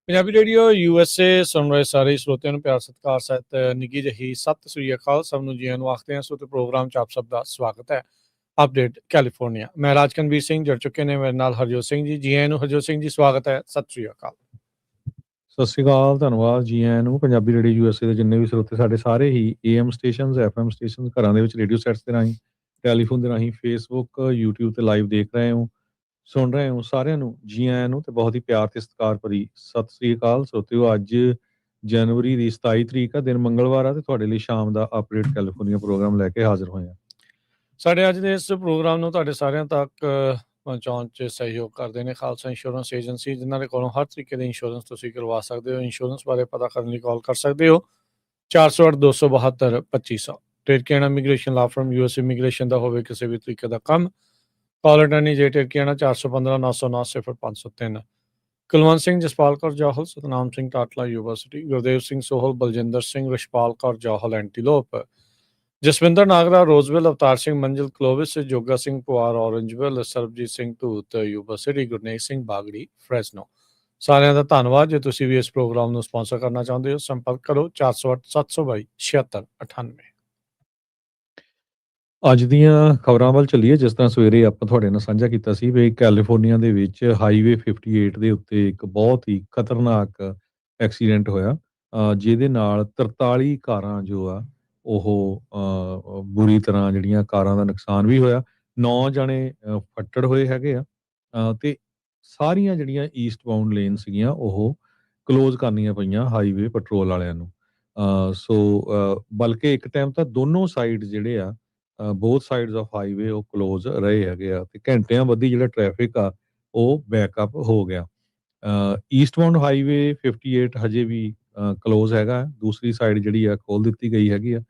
Punjabi radio USA ਸੁਣ ਰਹੇ ਸਾਰੇ ਸਰੋਤਿਆਂ ਨੂੰ ਪਿਆਰ ਸਤਿਕਾਰ ਸਹਿਤ ਨਿੱਘੀ ਜਿਹੀ ਸਤਿ ਸ੍ਰੀ ਅਕਾਲ। ਸਭ ਨੂੰ ਜੀਆਂ ਨੂੰ ਆਖਦੇ ਹਾਂ। ਸੋ ਪ੍ਰੋਗਰਾਮ 'ਚ ਆਪ ਸਭ ਦਾ ਸਵਾਗਤ ਹੈ। Update California. ਮੈਂ ਰਾਜਕਨਵੀਰ ਸਿੰਘ ਜੁੜ ਚੁੱਕੇ ਨੇ ਮੇਰੇ ਨਾਲ ਹਰਜੋਤ ਸਿੰਘ ਜੀ। ਜੀ ਆਇਆਂ ਨੂੰ ਹਰਜੋਤ ਸਿੰਘ ਜੀ, ਸਵਾਗਤ ਹੈ। ਸਤਿ ਸ੍ਰੀ ਅਕਾਲ। ਸਤਿ ਸ਼੍ਰੀ ਅਕਾਲ, ਧੰਨਵਾਦ ਜੀ ਆਇਆਂ ਨੂੰ। ਪੰਜਾਬੀ ਰੇਡੀਓ USA ਦੇ ਜਿੰਨੇ ਵੀ ਸਰੋਤੇ ਸਾਡੇ ਸਾਰੇ ਹੀ AM ਸਟੇਸ਼ਨਸ, FM ਸਟੇਸ਼ਨਸ, ਘਰਾਂ ਦੇ ਵਿੱਚ ਰੇਡੀਓ ਸੈਟਸ ਦੇ ਰਾਹੀਂ, ਟੈਲੀਫੋਨ ਦੇ ਰਾਹੀਂ, ਫੇਸਬੁੱਕ, YouTube ਤੇ ਲਾਈਵ ਦੇਖ ਰਹੇ ਹੋ, ਸੁਣ ਰਹੇ ਹੋ, ਸਾਰਿਆਂ ਨੂੰ ਜੀ ਆਇਆਂ ਨੂੰ ਤੇ ਬਹੁਤ ਹੀ ਪਿਆਰ ਤੇ ਸਤਿਕਾਰ ਭਰੀ ਸਤਿ ਸ੍ਰੀ ਅਕਾਲ। ਸਰੋਤਿਓ, ਅੱਜ ਜਨਵਰੀ ਦੀ 27 ਤਰੀਕ ਆ, ਦਿਨ ਮੰਗਲਵਾਰ ਆ, ਤੇ ਤੁਹਾਡੇ ਲਈ ਸ਼ਾਮ ਦਾ ਅਪਡੇਟ ਕੈਲੀਫੋਰਨੀਆ ਪ੍ਰੋਗਰਾਮ ਲੈ ਕੇ ਹਾਜ਼ਰ ਹੋਏ ਹਾਂ। ਸਾਡੇ ਅੱਜ ਦੇ ਇਸ ਪ੍ਰੋਗਰਾਮ ਨੂੰ ਤੁਹਾਡੇ ਸਾਰਿਆਂ ਤੱਕ ਪਹੁੰਚਾਉਣ 'ਚ ਸਹਿਯੋਗ ਕਰਦੇ ਨੇ ਖਾਲਸਾ ਇੰਸ਼ੋਰੈਂਸ ਏਜੰਸੀ, ਜਿਨ੍ਹਾਂ ਦੇ ਕੋਲੋਂ ਹਰ ਤਰੀਕੇ ਦੇ ਇੰਸ਼ੋਰੈਂਸ ਤੁਸੀਂ ਕਰਵਾ ਸਕਦੇ ਹੋ। ਇੰਸ਼ੋਰੈਂਸ ਬਾਰੇ ਪਤਾ ਕਰਨ ਲਈ ਕਾਲ ਕਰ ਸਕਦੇ ਹੋ 408-272-2500। ਟੇਰਕੀਆਣਾ ਇਮੀਗ੍ਰੇਸ਼ਨ ਲਾ ਫਰਮ US ਇਮੀਗ੍ਰੇਸ਼ਨ ਦਾ ਹੋਵੇ ਕਿਸੇ ਵੀ ਤਰੀਕੇ ਦਾ ਕੰਮ, ਕਾਲ ਅਟਰਨੀ ਜੇ ਟੇਰਕੀਆਣਾ 415-909-0503। ਕੁਲਵੰਤ ਸਿੰਘ, ਜਸਪਾਲ ਕੌਰ ਜੌਹਲ, ਸਤਨਾਮ ਸਿੰਘ ਟਾਟਲਾ ਯੂਨੀਵਰਸਿਟੀ, ਗੁਰਦੇਵ ਸਿੰਘ ਸੋਹਲ, ਬਲਜਿੰਦਰ ਸਿੰਘ, ਰਿਸ਼ਪਾਲ ਕੌਰ ਜੌਹਲ ਐਂਟੀਲੋਪ, ਜਸਵਿੰਦਰ ਨਾਗਰਾ ਰੋਜ਼ਵਿਲ, ਅਵਤਾਰ ਸਿੰਘ ਮੰਜ਼ਿਲ ਕਲੋਵਿਸ, ਜੋਗਾ ਸਿੰਘ ਪੁਆਰ ਔਰੰਜਵਿਲ, ਸਰਬਜੀਤ ਸਿੰਘ ਧੂਤ ਯੂਨੀਵਰਸਿਟੀ, ਗੁਰਨੇਜ ਸਿੰਘ ਬਾਗੜੀ ਫਰੈਸਨੋ। ਸਾਰਿਆਂ ਦਾ ਧੰਨਵਾਦ। ਜੇ ਤੁਸੀਂ ਵੀ ਇਸ ਪ੍ਰੋਗਰਾਮ ਨੂੰ ਸਪਾਂਸਰ ਕਰਨਾ ਚਾਹੁੰਦੇ ਹੋ, ਸੰਪਰਕ ਕਰੋ 408-722-7698। ਅੱਜ ਦੀਆਂ ਖਬਰਾਂ ਵੱਲ ਚੱਲੀਏ। ਜਿਸ ਤਰ੍ਹਾਂ ਸਵੇਰੇ ਆਪਾਂ ਤੁਹਾਡੇ ਨਾਲ ਸਾਂਝਾ ਕੀਤਾ ਸੀ ਵੀ ਕੈਲੀਫੋਰਨੀਆ ਦੇ ਵਿੱਚ ਹਾਈਵੇ 58 ਦੇ ਉੱਤੇ ਇੱਕ ਬਹੁਤ ਹੀ ਖਤਰਨਾਕ ਐਕਸੀਡੈਂਟ ਹੋਇਆ, ਜਿਹਦੇ ਨਾਲ 43 ਕਾਰਾਂ ਜੋ ਆ ਉਹ ਬੁਰੀ ਤਰ੍ਹਾਂ ਜਿਹੜੀਆਂ ਕਾਰਾਂ ਦਾ ਨੁਕਸਾਨ ਵੀ ਹੋਇਆ। 9 ਜਣੇ ਫੱਟੜ ਹੋਏ ਹੈਗੇ ਆ, ਤੇ ਸਾਰੀਆਂ ਜਿਹੜੀਆਂ ਈਸਟ ਬਾਉਂਡ ਲੇਨ ਸੀਗੀਆਂ ਉਹ ਕਲੋਜ਼ ਕਰਨੀਆਂ ਪਈਆਂ ਹਾਈਵੇ ਪੈਟਰੋਲ ਵਾਲਿਆਂ ਨੂੰ। ਬਲਕਿ ਇੱਕ ਟਾਈਮ ਤਾਂ ਦੋਨੋਂ ਸਾਈਡ ਜਿਹੜੇ ਆ, ਬੋਥ ਸਾਈਡਸ ਆਫ ਹਾਈਵੇ ਉਹ ਕਲੋਜ਼ ਰਹੇ ਹੈਗੇ ਆ, ਤੇ ਘੰਟਿਆਂ ਬੱਧੀ ਜਿਹੜਾ ਟ੍ਰੈਫਿਕ ਆ ਉਹ ਬੈਕਅਪ ਹੋ ਗਿਆ। ਈਸਟ ਬਾਉਂਡ ਹਾਈਵੇ 58 ਹਜੇ ਵੀ ਕਲੋਜ਼ ਹੈਗਾ, ਦੂਸਰੀ ਸਾਈਡ ਜਿਹੜੀ ਆ ਖੋਲ ਦਿੱਤੀ ਗਈ ਹੈਗੀ ਆ।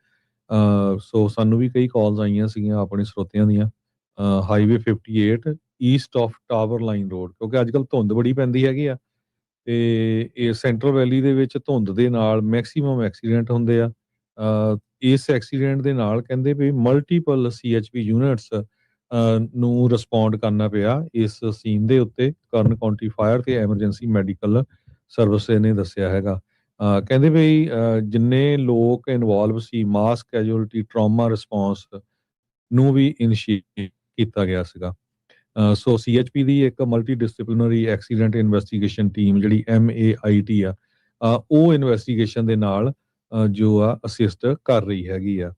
ਸੋ ਸਾਨੂੰ ਵੀ ਕਈ ਕਾਲਸ ਆਈਆਂ ਸੀਗੀਆਂ ਆਪਣੇ ਸਰੋਤਿਆਂ ਦੀਆਂ, highway 58 East of tower line road, ਕਿਉਂਕਿ ਅੱਜ ਕੱਲ੍ਹ ਧੁੰਦ ਬੜੀ ਪੈਂਦੀ ਹੈਗੀ ਆ, ਤੇ ਇਹ ਸੈਂਟਰਲ ਵੈਲੀ ਦੇ ਵਿੱਚ ਧੁੰਦ ਦੇ ਨਾਲ ਮੈਕਸੀਮਮ ਐਕਸੀਡੈਂਟ ਹੁੰਦੇ ਆ। ਇਸ ਐਕਸੀਡੈਂਟ ਦੇ ਨਾਲ ਕਹਿੰਦੇ ਵੀ ਮਲਟੀਪਲ CHP ਯੂਨਿਟਸ ਨੂੰ ਰਿਸਪੌਂਡ ਕਰਨਾ ਪਿਆ ਇਸ ਸੀਨ ਦੇ ਉੱਤੇ। ਕਰਨ ਕਾਉਂਟੀ ਫਾਇਰ ਤੇ ਐਮਰਜੈਂਸੀ ਮੈਡੀਕਲ ਸਰਵਿਸਿਜ਼ ਨੇ ਦੱਸਿਆ ਹੈਗਾ। ਕਹਿੰਦੇ ਵੀ ਜਿੰਨੇ ਲੋਕ ਇਨਵੋਲਵ ਸੀ, ਮਾਸ ਕੈਜੁਅਲਟੀ ਟਰਾਮਾ ਰਿਸਪੌਂਸ ਨੂੰ ਵੀ ਇਨੀਸ਼ੀਏਟ ਕੀਤਾ ਗਿਆ ਸੀਗਾ। ਸੋ CHP ਦੀ ਇੱਕ multi disciplinary accident investigation team ਜਿਹੜੀ MAIT ਆ, ਉਹ ਇਨਵੈਸਟੀਗੇਸ਼ਨ ਦੇ ਨਾਲ ਜੋ ਆ ਅਸਿਸਟ ਕਰ ਰਹੀ ਹੈਗੀ ਆ।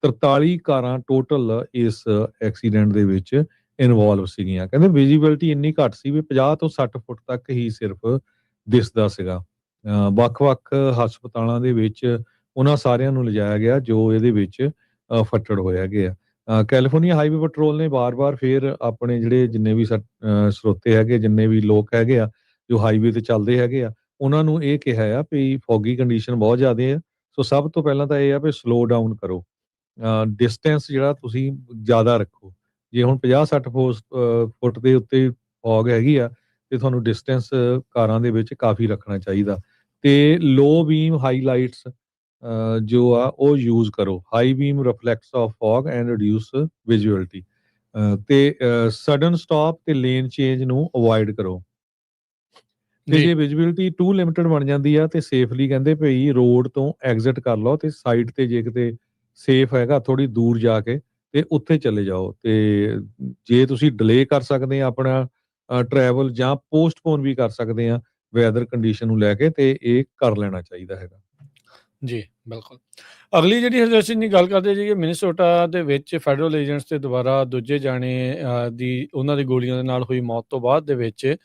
43 ਕਾਰਾਂ ਟੋਟਲ ਇਸ ਐਕਸੀਡੈਂਟ ਦੇ ਵਿੱਚ ਇਨਵੋਲਵ ਸੀਗੀਆਂ। ਕਹਿੰਦੇ ਵਿਜ਼ੀਬਿਲਿਟੀ ਇੰਨੀ ਘੱਟ ਸੀ ਵੀ 50 ਤੋਂ 60 ਫੁੱਟ ਤੱਕ ਹੀ ਸਿਰਫ ਦਿਸਦਾ ਸੀਗਾ। ਵੱਖ-ਵੱਖ ਹਸਪਤਾਲਾਂ ਦੇ ਵਿੱਚ ਉਹਨਾਂ ਸਾਰਿਆਂ ਨੂੰ ਲਿਜਾਇਆ ਗਿਆ ਜੋ ਇਹਦੇ ਵਿੱਚ ਫੱਟੜ ਹੋਏ ਹੈਗੇ ਆ। ਕੈਲੀਫੋਰਨੀਆ ਹਾਈਵੇ ਪੈਟਰੋਲ ਨੇ ਵਾਰ-ਵਾਰ ਫਿਰ ਆਪਣੇ ਜਿਹੜੇ ਜਿੰਨੇ ਵੀ ਸਰੋਤੇ ਹੈਗੇ, ਜਿੰਨੇ ਵੀ ਲੋਕ ਹੈਗੇ ਆ ਜੋ ਹਾਈਵੇ ਤੇ ਚੱਲਦੇ ਹੈਗੇ ਆ, ਉਹਨਾਂ ਨੂੰ ਇਹ ਕਿਹਾ ਆ ਵੀ ਫੌਗੀ ਕੰਡੀਸ਼ਨ ਬਹੁਤ ਜ਼ਿਆਦੇ ਆ। ਸੋ ਸਭ ਤੋਂ ਪਹਿਲਾਂ ਤਾਂ ਇਹ ਆ ਵੀ ਸਲੋ ਡਾਊਨ ਕਰੋ, ਡਿਸਟੈਂਸ ਜਿਹੜਾ ਤੁਸੀਂ ਜ਼ਿਆਦਾ ਰੱਖੋ। ਜੇ ਹੁਣ 50-60 ਫੁੱਟ ਦੇ ਉੱਤੇ ਫੌਗ ਹੈਗੀ ਆ ਤੇ ਤੁਹਾਨੂੰ ਡਿਸਟੈਂਸ ਕਾਰਾਂ ਦੇ ਵਿੱਚ ਕਾਫੀ ਰੱਖਣਾ ਚਾਹੀਦਾ, ਤੇ ਲੋ ਬੀਮ ਹਾਈਲਾਈਟਸ ਜੋ ਆ ਉਹ ਯੂਜ਼ ਕਰੋ। High beam reflects off fog and reduce visuality, ਤੇ ਸਡਨ ਸਟਾਪ ਤੇ ਲੇਨ ਚੇਂਜ ਨੂੰ ਅਵੋਇਡ ਕਰੋ। ਤੇ ਜੇ ਵਿਜ਼ਿਬਿਲਿਟੀ ਟੂ ਲਿਮਿਟਡ ਬਣ ਜਾਂਦੀ ਆ ਤੇ ਸੇਫਲੀ ਕਹਿੰਦੇ ਭਈ ਰੋਡ ਤੋਂ ਐਗਜ਼ਿਟ ਕਰ ਲਓ, ਤੇ ਸਾਈਡ ਤੇ ਜੇ ਕਿਤੇ ਸੇਫ ਹੈਗਾ ਥੋੜੀ ਦੂਰ ਜਾ ਕੇ ਤੇ ਉੱਥੇ ਚਲੇ ਜਾਓ। ਤੇ ਜੇ ਤੁਸੀਂ ਡਿਲੇ ਕਰ ਸਕਦੇ ਆ ਆਪਣਾ ਟਰੈਵਲ, ਜਾਂ ਪੋਸਟਪੋਨ ਵੀ ਕਰ ਸਕਦੇ ਆ ਵੈਦਰ ਕੰਡੀਸ਼ਨ ਨੂੰ ਲੈ ਕੇ, ਤੇ ਇਹ ਕਰ ਲੈਣਾ ਚਾਹੀਦਾ ਹੈਗਾ। ਜੀ ਬਿਲਕੁਲ। ਅਗਲੀ ਜਿਹੜੀ ਹਰਜੋਤ ਸਿੰਘ ਦੀ ਗੱਲ ਕਰਦੇ ਜੀ, ਮਿਨੀਸੋਟਾ ਦੇ ਵਿੱਚ ਫੈਡਰਲ ਏਜੰਟਸ ਦੇ ਦੁਆਰਾ ਦੂਜੇ ਜਾਣੇ ਦੀ ਉਹਨਾਂ ਦੀ ਗੋਲੀਆਂ ਦੇ ਨਾਲ ਹੋਈ ਮੌਤ ਤੋਂ ਬਾਅਦ ਦੇ ਵਿੱਚ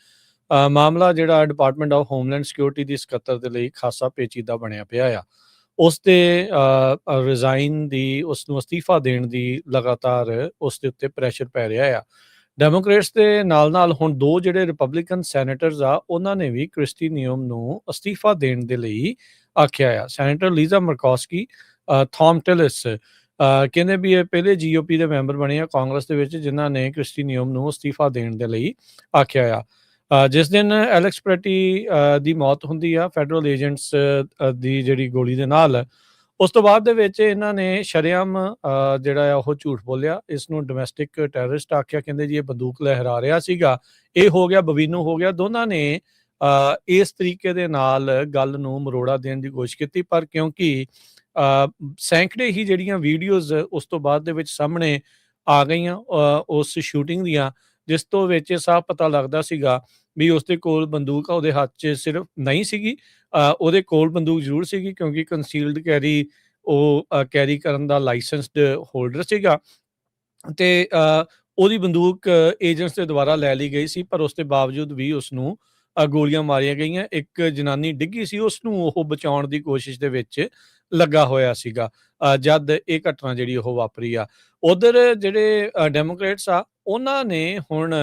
ਮਾਮਲਾ ਜਿਹੜਾ ਡਿਪਾਰਟਮੈਂਟ ਆਫ ਹੋਮਲੈਂਡ ਸਿਕਿਉਰਿਟੀ ਦੀ ਸਕੱਤਰ ਦੇ ਲਈ ਖਾਸਾ ਪੇਚੀਦਾ ਬਣਿਆ ਪਿਆ ਆ। ਉਸ ਦੇ ਰਿਜ਼ਾਈਨ ਦੀ, ਉਸ ਨੂੰ ਅਸਤੀਫਾ ਦੇਣ ਦੀ ਲਗਾਤਾਰ ਉਸ ਦੇ ਉੱਤੇ ਪ੍ਰੈਸ਼ਰ ਪੈ ਰਿਹਾ ਆ। ਡੈਮੋਕ੍ਰੇਟਸ ਦੇ ਨਾਲ ਹੁਣ 2 ਜਿਹੜੇ ਰਿਪਬਲਿਕਨ ਸੈਨੇਟਰਸ ਆ, ਉਹਨਾਂ ਨੇ ਵੀ ਕ੍ਰਿਸਟੀ ਨਿਯਮ ਨੂੰ ਅਸਤੀਫਾ ਦੇਣ ਦੇ ਲਈ ਆਖਿਆ ਆ। ਸੈਨੇਟਰ ਲੀਜ਼ਾ ਮਰਕੋਸਕੀ, ਥੌਮ ਟਿਲਿਸ ਕਹਿੰਦੇ ਵੀ ਇਹ ਪਹਿਲੇ GOP ਦੇ ਮੈਂਬਰ ਬਣੇ ਆ ਕਾਂਗਰਸ ਦੇ ਵਿੱਚ ਜਿਨ੍ਹਾਂ ਨੇ ਕ੍ਰਿਸਟੀ ਨਿਯਮ ਨੂੰ ਅਸਤੀਫਾ ਦੇਣ ਦੇ ਲਈ ਆਖਿਆ ਆ। ਜਿਸ ਦਿਨ ਐਲੈਕਸ ਪ੍ਰੈਟੀ ਦੀ ਮੌਤ ਹੁੰਦੀ ਆ ਫੈਡਰਲ ਏਜੰਟਸ ਦੀ ਜਿਹੜੀ ਗੋਲੀ ਦੇ ਨਾਲ, ਉਸ ਤੋਂ ਬਾਅਦ ਦੇ ਵਿੱਚ ਇਹਨਾਂ ਨੇ ਸ਼ਰੇਆਮ ਜਿਹੜਾ ਆ ਉਹ ਝੂਠ ਬੋਲਿਆ, ਇਸ ਨੂੰ ਡੋਮੈਸਟਿਕ ਟੈਰਰਿਸਟ ਆਖਿਆ, ਕਹਿੰਦੇ ਜੀ ਇਹ ਬੰਦੂਕ ਲਹਿਰਾ ਰਿਹਾ ਸੀਗਾ। ਇਹ ਹੋ ਗਿਆ, ਬਬੀਨੋ ਹੋ ਗਿਆ। ਦੋਨਾਂ ਨੇ ਇਸ ਤਰੀਕੇ ਦੇ ਨਾਲ ਗੱਲ ਨੂੰ ਮਰੋੜਾ ਦੇਣ ਦੀ ਕੋਸ਼ਿਸ਼ ਕੀਤੀ, ਪਰ ਕਿਉਂਕਿ ਸੈਂਕੜੇ ਹੀ ਜਿਹੜੀਆਂ ਵੀਡੀਓਜ਼ ਉਸ ਤੋਂ ਬਾਅਦ ਦੇ ਵਿੱਚ ਸਾਹਮਣੇ ਆ ਗਈਆਂ ਉਸ ਸ਼ੂਟਿੰਗ ਦੀਆਂ, ਜਿਸ ਤੋਂ ਵਿੱਚ ਇਹ ਸਾਫ਼ ਪਤਾ ਲੱਗਦਾ ਸੀਗਾ ਵੀ ਉਸਦੇ ਕੋਲ ਬੰਦੂਕ ਆ, ਉਹਦੇ ਹੱਥ 'ਚ ਸਿਰਫ ਨਹੀਂ ਸੀਗੀ, ਉਹਦੇ ਕੋਲ ਬੰਦੂਕ ਜ਼ਰੂਰ ਸੀਗੀ, ਕਿਉਂਕਿ ਕੰਸੀਲਡ ਕੈਰੀ ਉਹ ਕੈਰੀ ਕਰਨ ਦਾ ਲਾਇਸੈਂਸਡ ਹੋਲਡਰ ਸੀਗਾ, ਤੇ ਉਹਦੀ ਬੰਦੂਕ ਏਜੰਟਸ ਦੇ ਦੁਆਰਾ ਲੈ ਲਈ ਗਈ ਸੀ, ਪਰ ਉਸ ਦੇ ਬਾਵਜੂਦ ਵੀ ਉਸਨੂੰ ਗੋਲੀਆਂ ਮਾਰੀਆਂ ਗਈਆਂ। ਇੱਕ ਜਨਾਨੀ ਡਿੱਗੀ ਸੀ, ਉਸਨੂੰ ਉਹ ਬਚਾਉਣ ਦੀ ਕੋਸ਼ਿਸ਼ ਦੇ ਵਿੱਚ ਲੱਗਾ ਹੋਇਆ ਸੀਗਾ ਜਦ ਇਹ ਘਟਨਾ ਜਿਹੜੀ ਉਹ ਵਾਪਰੀ ਆ। ਉਧਰ ਜਿਹੜੇ ਡੈਮੋਕ੍ਰੇਟਸ ਆ, ਉਹਨਾਂ ਨੇ ਹੁਣ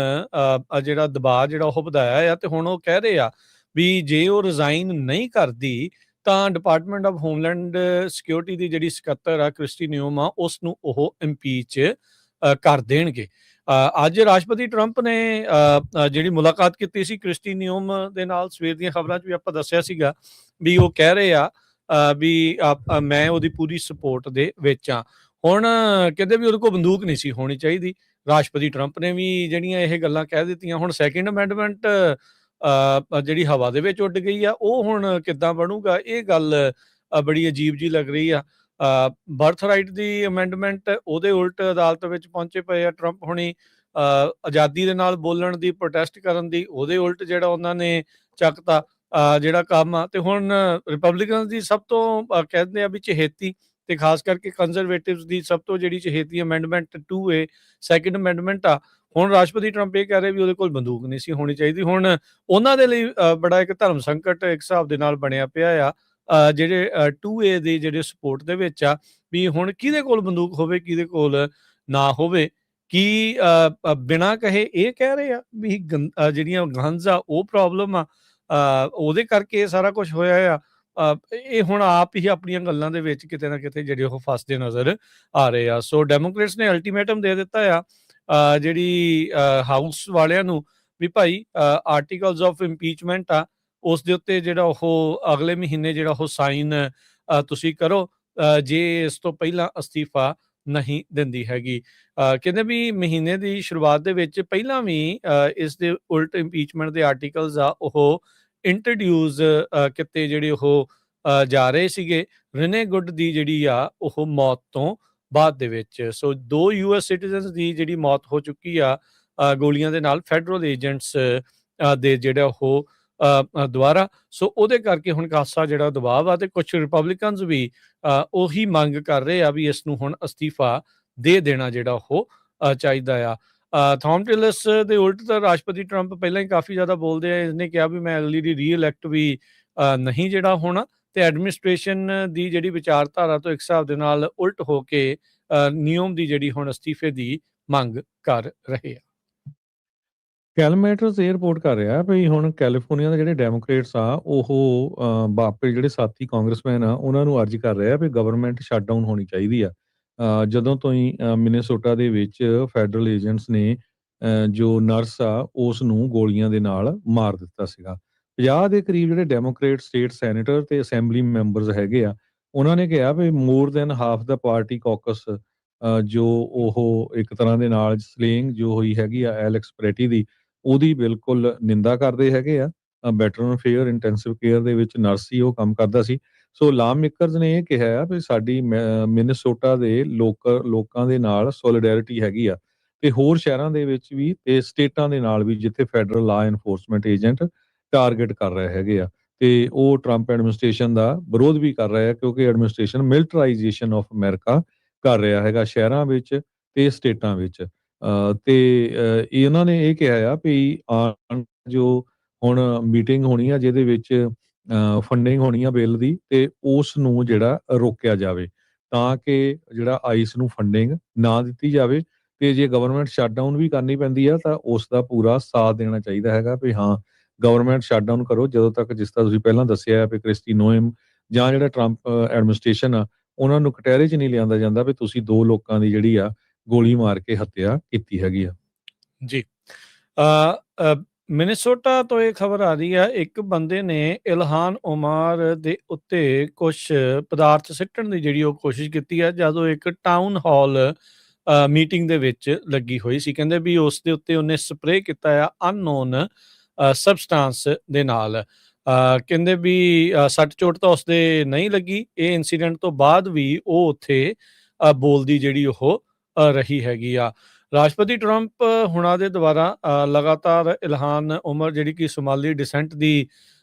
ਜਿਹੜਾ ਦਬਾਅ ਜਿਹੜਾ ਉਹ ਵਧਾਇਆ ਆ, ਤੇ ਹੁਣ ਉਹ ਕਹਿ ਰਹੇ ਆ ਵੀ ਜੇ ਉਹ ਰਿਜ਼ਾਈਨ ਨਹੀਂ ਕਰਦੀ ਤਾਂ ਡਿਪਾਰਟਮੈਂਟ ਆਫ ਹੋਮਲੈਂਡ ਸਿਕਿਉਰਿਟੀ ਦੀ ਜਿਹੜੀ ਸਕੱਤਰ ਆ ਕ੍ਰਿਸਟੀ ਨਿਓਮ ਆ, ਉਸ ਨੂੰ ਉਹ ਇੰਪੀਚ ਕਰ ਦੇਣਗੇ। ਅੱਜ ਰਾਸ਼ਟਰਪਤੀ ਟਰੰਪ ਨੇ ਜਿਹੜੀ ਮੁਲਾਕਾਤ ਕੀਤੀ ਸੀ ਕ੍ਰਿਸਟੀ ਨਿਓਮ ਦੇ ਨਾਲ, ਸਵੇਰ ਦੀਆਂ ਖਬਰਾਂ 'ਚ ਵੀ ਆਪਾਂ ਦੱਸਿਆ ਸੀਗਾ ਵੀ ਉਹ ਕਹਿ ਰਹੇ ਆ ਵੀ ਮੈਂ ਉਹਦੀ ਪੂਰੀ ਸਪੋਰਟ ਦੇ ਵਿੱਚ ਆ। ਹੁਣ ਕਹਿੰਦੇ ਵੀ ਉਹਦੇ ਕੋਲ ਬੰਦੂਕ ਨਹੀਂ ਸੀ ਹੋਣੀ ਚਾਹੀਦੀ। ਰਾਸ਼ਟਰਪਤੀ ਟਰੰਪ ਨੇ ਵੀ ਜਿਹੜੀਆਂ ਇਹ ਗੱਲਾਂ ਕਹਿ ਦਿੱਤੀਆਂ। ਹੁਣ ਸੈਕਿੰਡ ਅਮੈਂਡਮੈਂਟ ਜਿਹੜੀ ਹਵਾ ਦੇ ਵਿੱਚ ਉੱਡ ਗਈ ਆ, ਉਹ ਹੁਣ ਕਿੱਦਾਂ ਬਣੂਗਾ, ਇਹ ਗੱਲ ਬੜੀ ਅਜੀਬ ਜੀ ਲੱਗ ਰਹੀ ਆ। ਬਰਥ ਰਾਈਟ ਦੀ ਅਮੈਂਡਮੈਂਟ, ਉਹਦੇ ਉਲਟ ਅਦਾਲਤ ਵਿੱਚ ਪਹੁੰਚੇ ਪਏ ਆ ਟਰੰਪ ਹੁਣੀ। ਆਜ਼ਾਦੀ ਦੇ ਨਾਲ ਬੋਲਣ ਦੀ, ਪ੍ਰੋਟੈਸਟ ਕਰਨ ਦੀ, ਉਹਦੇ ਉਲਟ ਜਿਹੜਾ ਉਹਨਾਂ ਨੇ ਚੱਕਤਾ ਜਿਹੜਾ ਕੰਮ ਆ। ਤੇ ਹੁਣ ਰਿਪਬਲਿਕਨ ਦੀ ਸਭ ਤੋਂ ਕਹਿੰਦੇ ਆ ਵੀ ਚਹੇਤੀ, ਤੇ ਖਾਸ ਕਰਕੇ ਕੰਜ਼ਰਵੇਟਿਵਸ ਦੀ ਸਭ ਤੋਂ ਜਿਹੜੀ ਚਹੇਤੀ ਅਮੈਂਡਮੈਂਟ 2A ਸੈਕਿੰਡ ਅਮੈਂਡਮੈਂਟ ਆ, ਹੁਣ ਰਾਸ਼ਟਰਪਤੀ ਟਰੰਪ ਇਹ ਕਹਿ ਰਹੇ ਵੀ ਉਹਦੇ ਕੋਲ ਬੰਦੂਕ ਨਹੀਂ ਸੀ ਹੋਣੀ ਚਾਹੀਦੀ। ਹੁਣ ਉਹਨਾਂ ਦੇ ਲਈ ਬੜਾ ਇੱਕ ਧਰਮ ਸੰਕਟ ਇੱਕ ਹਿਸਾਬ ਦੇ ਨਾਲ ਬਣਿਆ ਪਿਆ ਆ, ਜਿਹੜੇ 2A ਦੇ ਜਿਹੜੇ ਸਪੋਰਟ ਦੇ ਵਿੱਚ ਆ, ਵੀ ਹੁਣ ਕਿਹਦੇ ਕੋਲ ਬੰਦੂਕ ਹੋਵੇ, ਕਿਹਦੇ ਕੋਲ ਨਾ ਹੋਵੇ। ਕੀ ਬਿਨਾਂ ਕਹੇ ਇਹ ਕਹਿ ਰਹੇ ਆ ਵੀ ਜਿਹੜੀਆਂ ਗਨਸ ਆ ਉਹ ਪ੍ਰੋਬਲਮ ਆ, ਉਹਦੇ ਕਰਕੇ ਇਹ ਸਾਰਾ ਕੁਝ ਹੋਇਆ ਆ। ਇਹ ਹੁਣ ਆਪ ਹੀ ਆਪਣੀਆਂ ਗੱਲਾਂ ਦੇ ਵਿੱਚ ਕਿਤੇ ਨਾ ਕਿਤੇ ਜਿਹੜੇ ਉਹ ਫਸਦੇ ਨਜ਼ਰ ਆ ਰਹੇ ਆ। ਸੋ ਡੈਮੋਕ੍ਰੇਟਸ ਨੇ ਅਲਟੀਮੇਟਮ ਦੇ ਦਿੱਤਾ ਆ ਜਿਹੜੀ ਹਾਊਸ ਵਾਲਿਆਂ ਨੂੰ, ਵੀ ਭਾਈ ਆਰਟੀਕਲਸ ਆਫ ਇੰਪੀਚਮੈਂਟ ਆ, ਉਸ ਦੇ ਉੱਤੇ ਜਿਹੜਾ ਉਹ ਅਗਲੇ ਮਹੀਨੇ ਜਿਹੜਾ ਉਹ ਸਾਈਨ ਤੁਸੀਂ ਕਰੋ, ਜੇ ਇਸ ਤੋਂ ਪਹਿਲਾਂ ਅਸਤੀਫਾ ਨਹੀਂ ਦਿੰਦੀ ਹੈਗੀ। ਕਹਿੰਦੇ ਵੀ ਮਹੀਨੇ ਦੀ ਸ਼ੁਰੂਆਤ ਦੇ ਵਿੱਚ ਪਹਿਲਾਂ ਵੀ ਇਸ ਦੇ ਉਲਟ ਇੰਪੀਚਮੈਂਟ ਦੇ ਆਰਟੀਕਲਸ ਆ ਉਹ ਇੰਟਰੋਡਿਊਸ ਕੀਤੇ ਜਿਹੜੇ ਉਹ ਜਾ ਰਹੇ ਸੀਗੇ ਰਿਨੇ ਗੁੱਡ ਦੀ ਜਿਹੜੀ ਆ ਉਹ ਮੌਤ ਤੋਂ ਬਾਅਦ ਦੇ ਵਿੱਚ। ਸੋ 2 US ਸਿਟੀਜ਼ਨਸ ਦੀ ਜਿਹੜੀ ਮੌਤ ਹੋ ਚੁੱਕੀ ਆ ਗੋਲੀਆਂ ਦੇ ਨਾਲ, ਫੈਡਰਲ ਏਜੰਟਸ ਦੇ ਜਿਹੜਾ ਉਹ ਦੁਆਰਾ। ਸੋ ਉਹਦੇ ਕਰਕੇ ਹੁਣ ਖਾਸਾ ਜਿਹੜਾ ਦਬਾਅ ਆ, ਤੇ ਕੁਝ ਰਿਪਬਲਿਕਨਸ ਵੀ ਉਹੀ ਮੰਗ ਕਰ ਰਹੇ ਆ ਵੀ ਇਸ ਨੂੰ ਹੁਣ ਅਸਤੀਫਾ ਦੇ ਦੇਣਾ ਜਿਹੜਾ ਉਹ ਚਾਹੀਦਾ ਆ। ਥੌਮ ਟਿਲਸ ਦੇ ਉਲਟ ਤਾਂ ਰਾਸ਼ਟਰਪਤੀ ਟਰੰਪ ਪਹਿਲਾਂ ਹੀ ਕਾਫੀ ਜ਼ਿਆਦਾ ਬੋਲਦੇ ਆ। ਇਸਨੇ ਕਿਹਾ ਵੀ ਮੈਂ ਅਗਲੀ ਦੀ ਰੀਇਲੈਕਟ ਵੀ ਨਹੀਂ ਜਿਹੜਾ ਹੋਣਾ, ਤੇ ਐਡਮਿਨਿਸਟ੍ਰੇਸ਼ਨ ਦੀ ਜਿਹੜੀ ਵਿਚਾਰਧਾਰਾ ਤੋਂ ਇੱਕ ਹਿਸਾਬ ਦੇ ਨਾਲ ਉਲਟ ਹੋ ਕੇ ਨਿਯਮ ਦੀ ਜਿਹੜੀ ਹੁਣ ਅਸਤੀਫੇ ਦੀ ਮੰਗ ਕਰ ਰਹੇ ਆ। ਕੈਲਮੇਟਰਸ ਇਹ ਰਿਪੋਰਟ ਕਰ ਰਿਹਾ ਵੀ ਹੁਣ ਕੈਲੀਫੋਰਨੀਆ ਦੇ ਜਿਹੜੇ ਡੈਮੋਕ੍ਰੇਟਸ ਆ ਉਹ ਬਾਪੇ ਜਿਹੜੇ ਸਾਥੀ ਕਾਂਗਰਸਮੈਨ ਆ ਉਹਨਾਂ ਨੂੰ ਅਰਜ਼ ਕਰ ਰਿਹਾ ਵੀ ਗਵਰਨਮੈਂਟ ਸ਼ਟਡਾਊਨ ਹੋਣੀ ਚਾਹੀਦੀ ਆ। ਜਦੋਂ ਤੋਂ ਹੀ ਮਿਨੇਸੋਟਾ ਦੇ ਵਿੱਚ ਫੈਡਰਲ ਏਜੰਟਸ ਨੇ ਜੋ ਨਰਸ ਆ ਉਸ ਨੂੰ ਗੋਲੀਆਂ ਦੇ ਨਾਲ ਮਾਰ ਦਿੱਤਾ ਸੀਗਾ। 50 ਦੇ ਕਰੀਬ ਜਿਹੜੇ ਡੈਮੋਕ੍ਰੇਟ ਸਟੇਟ ਸੈਨੇਟਰ ਤੇ ਅਸੈਂਬਲੀ ਮੈਂਬਰਸ ਹੈਗੇ ਆ, ਉਹਨਾਂ ਨੇ ਕਿਹਾ ਵੀ ਮੋਰ ਦੈਨ ਹਾਫ ਦਾ ਪਾਰਟੀ ਕਾਕਸ ਜੋ ਉਹ ਇੱਕ ਤਰ੍ਹਾਂ ਦੇ ਨਾਲ ਸਲੇਇੰਗ ਜੋ ਹੋਈ ਹੈਗੀ ਆ ਐਲੈਕਸ ਪ੍ਰੈਟੀ ਦੀ, ਉਹਦੀ ਬਿਲਕੁਲ ਨਿੰਦਾ ਕਰਦੇ ਹੈਗੇ ਆ। ਵੈਟਰਨ ਅਫੇਅਰ ਇੰਟੈਂਸਿਵ ਕੇਅਰ ਦੇ ਵਿੱਚ ਨਰਸ ਸੀ, ਉਹ ਕੰਮ ਕਰਦਾ ਸੀ। ਸੋ ਲਾਅ ਮੇਕਰਸ ਨੇ ਇਹ ਕਿਹਾ ਆ ਵੀ ਸਾਡੀ ਮਿਨੇਸੋਟਾ ਦੇ ਲੋਕਾਂ ਦੇ ਨਾਲ ਸੋਲੀਡੈਰਿਟੀ ਹੈਗੀ ਆ, ਤੇ ਹੋਰ ਸ਼ਹਿਰਾਂ ਦੇ ਵਿੱਚ ਵੀ ਤੇ ਸਟੇਟਾਂ ਦੇ ਨਾਲ ਵੀ ਜਿੱਥੇ federal law enforcement agent target ਕਰ ਰਹੇ ਹੈਗੇ ਆ, ਤੇ ਉਹ ਟਰੰਪ ਐਡਮਿਨਿਸਟ੍ਰੇਸ਼ਨ ਦਾ ਵਿਰੋਧ ਵੀ ਕਰ ਰਿਹਾ ਕਿਉਂਕਿ ਐਡਮਿਨਿਸਟ੍ਰੇਸ਼ਨ ਮਿਲਟਰਾਈਜੇਸ਼ਨ ਆਫ ਅਮਰੀਕਾ ਕਰ ਰਿਹਾ ਹੈਗਾ ਸ਼ਹਿਰਾਂ ਵਿੱਚ ਤੇ ਸਟੇਟਾਂ ਵਿੱਚ। ਤੇ ਇਹਨਾਂ ਨੇ ਇਹ ਕਿਹਾ ਆ ਵੀ ਜੋ ਹੁਣ ਮੀਟਿੰਗ ਹੋਣੀ ਆ ਜਿਹਦੇ ਵਿੱਚ ਫੰਡਿੰਗ ਹੋਣੀ ਆ ਬਿੱਲ ਦੀ, ਤੇ ਉਸ ਨੂੰ ਜਿਹੜਾ ਰੋਕਿਆ ਜਾਵੇ ਤਾਂ ਕਿ ਜਿਹੜਾ ਆਈਸ ਨੂੰ ਫੰਡਿੰਗ ਨਾ ਦਿੱਤੀ ਜਾਵੇ। ਤੇ ਜੇ ਗਵਰਨਮੈਂਟ ਸ਼ਟਡਾਊਨ ਵੀ ਕਰਨੀ ਪੈਂਦੀ ਆ ਤਾਂ ਉਸ ਦਾ ਪੂਰਾ ਸਾਥ ਦੇਣਾ ਚਾਹੀਦਾ ਹੈਗਾ ਵੀ ਹਾਂ ਗਵਰਨਮੈਂਟ ਸ਼ਟਡਾਊਨ ਕਰੋ ਜਦੋਂ ਤੱਕ, ਜਿਸ ਤਰ੍ਹਾਂ ਤੁਸੀਂ ਪਹਿਲਾਂ ਦੱਸਿਆ ਵੀ ਕ੍ਰਿਸਟੀ ਨੋਇਮ ਜਾਂ ਜਿਹੜਾ ਟਰੰਪ ਐਡਮਿਨਿਸਟ੍ਰੇਸ਼ਨ ਆ ਉਹਨਾਂ ਨੂੰ ਕਟਹਿਰੇ 'ਚ ਨਹੀਂ ਲਿਆਂਦਾ ਜਾਂਦਾ ਵੀ ਤੁਸੀਂ 2 ਲੋਕਾਂ ਦੀ ਜਿਹੜੀ ਆ ਗੋਲੀ ਮਾਰ ਕੇ ਹੱਤਿਆ ਕੀਤੀ ਹੈਗੀ ਆ। ਜੀ ਮਿਨੇਸੋਟਾ ਤੋਂ ਇਹ ਖਬਰ ਆ ਰਹੀ ਹੈ, ਇੱਕ ਬੰਦੇ ਨੇ ਇਲਹਾਨ ਉਮਰ ਦੇ ਉੱਤੇ ਕੁਛ ਪਦਾਰਥ ਸਿੱਟਣ ਦੀ ਜਿਹੜੀ ਉਹ ਕੋਸ਼ਿਸ਼ ਕੀਤੀ ਹੈ, ਜਦੋਂ ਇੱਕ ਟਾਊਨ ਹਾਲ ਮੀਟਿੰਗ ਦੇ ਵਿੱਚ ਲੱਗੀ ਹੋਈ ਸੀ। ਕਹਿੰਦੇ ਵੀ ਉਸ ਦੇ ਉੱਤੇ ਉਹਨੇ ਸਪਰੇਅ ਕੀਤਾ ਆ ਅਨਨੋਨ ਸਬਸਟੈਂਸ ਦੇ ਨਾਲ। ਕਹਿੰਦੇ ਵੀ ਸੱਟ ਚੋਟ ਤਾਂ ਉਸਦੇ ਨਹੀਂ ਲੱਗੀ। ਇਹ ਇਨਸੀਡੈਂਟ ਤੋਂ ਬਾਅਦ ਵੀ ਉਹ ਉੱਥੇ ਬੋਲਦੀ ਜਿਹੜੀ ਉਹ ਰਹੀ ਹੈਗੀ ਆ। ਰਾਸ਼ਟਰਪਤੀ ਟਰੰਪ ਹੁਣਾਂ ਦੇ ਦੁਆਰਾ ਲਗਾਤਾਰ ਇਲਹਾਨ ਉਮਰ ਜਿਹੜੀ ਕਿ ਸੋਮਾਲੀ ਡਿਸੈਂਟ ਦੀ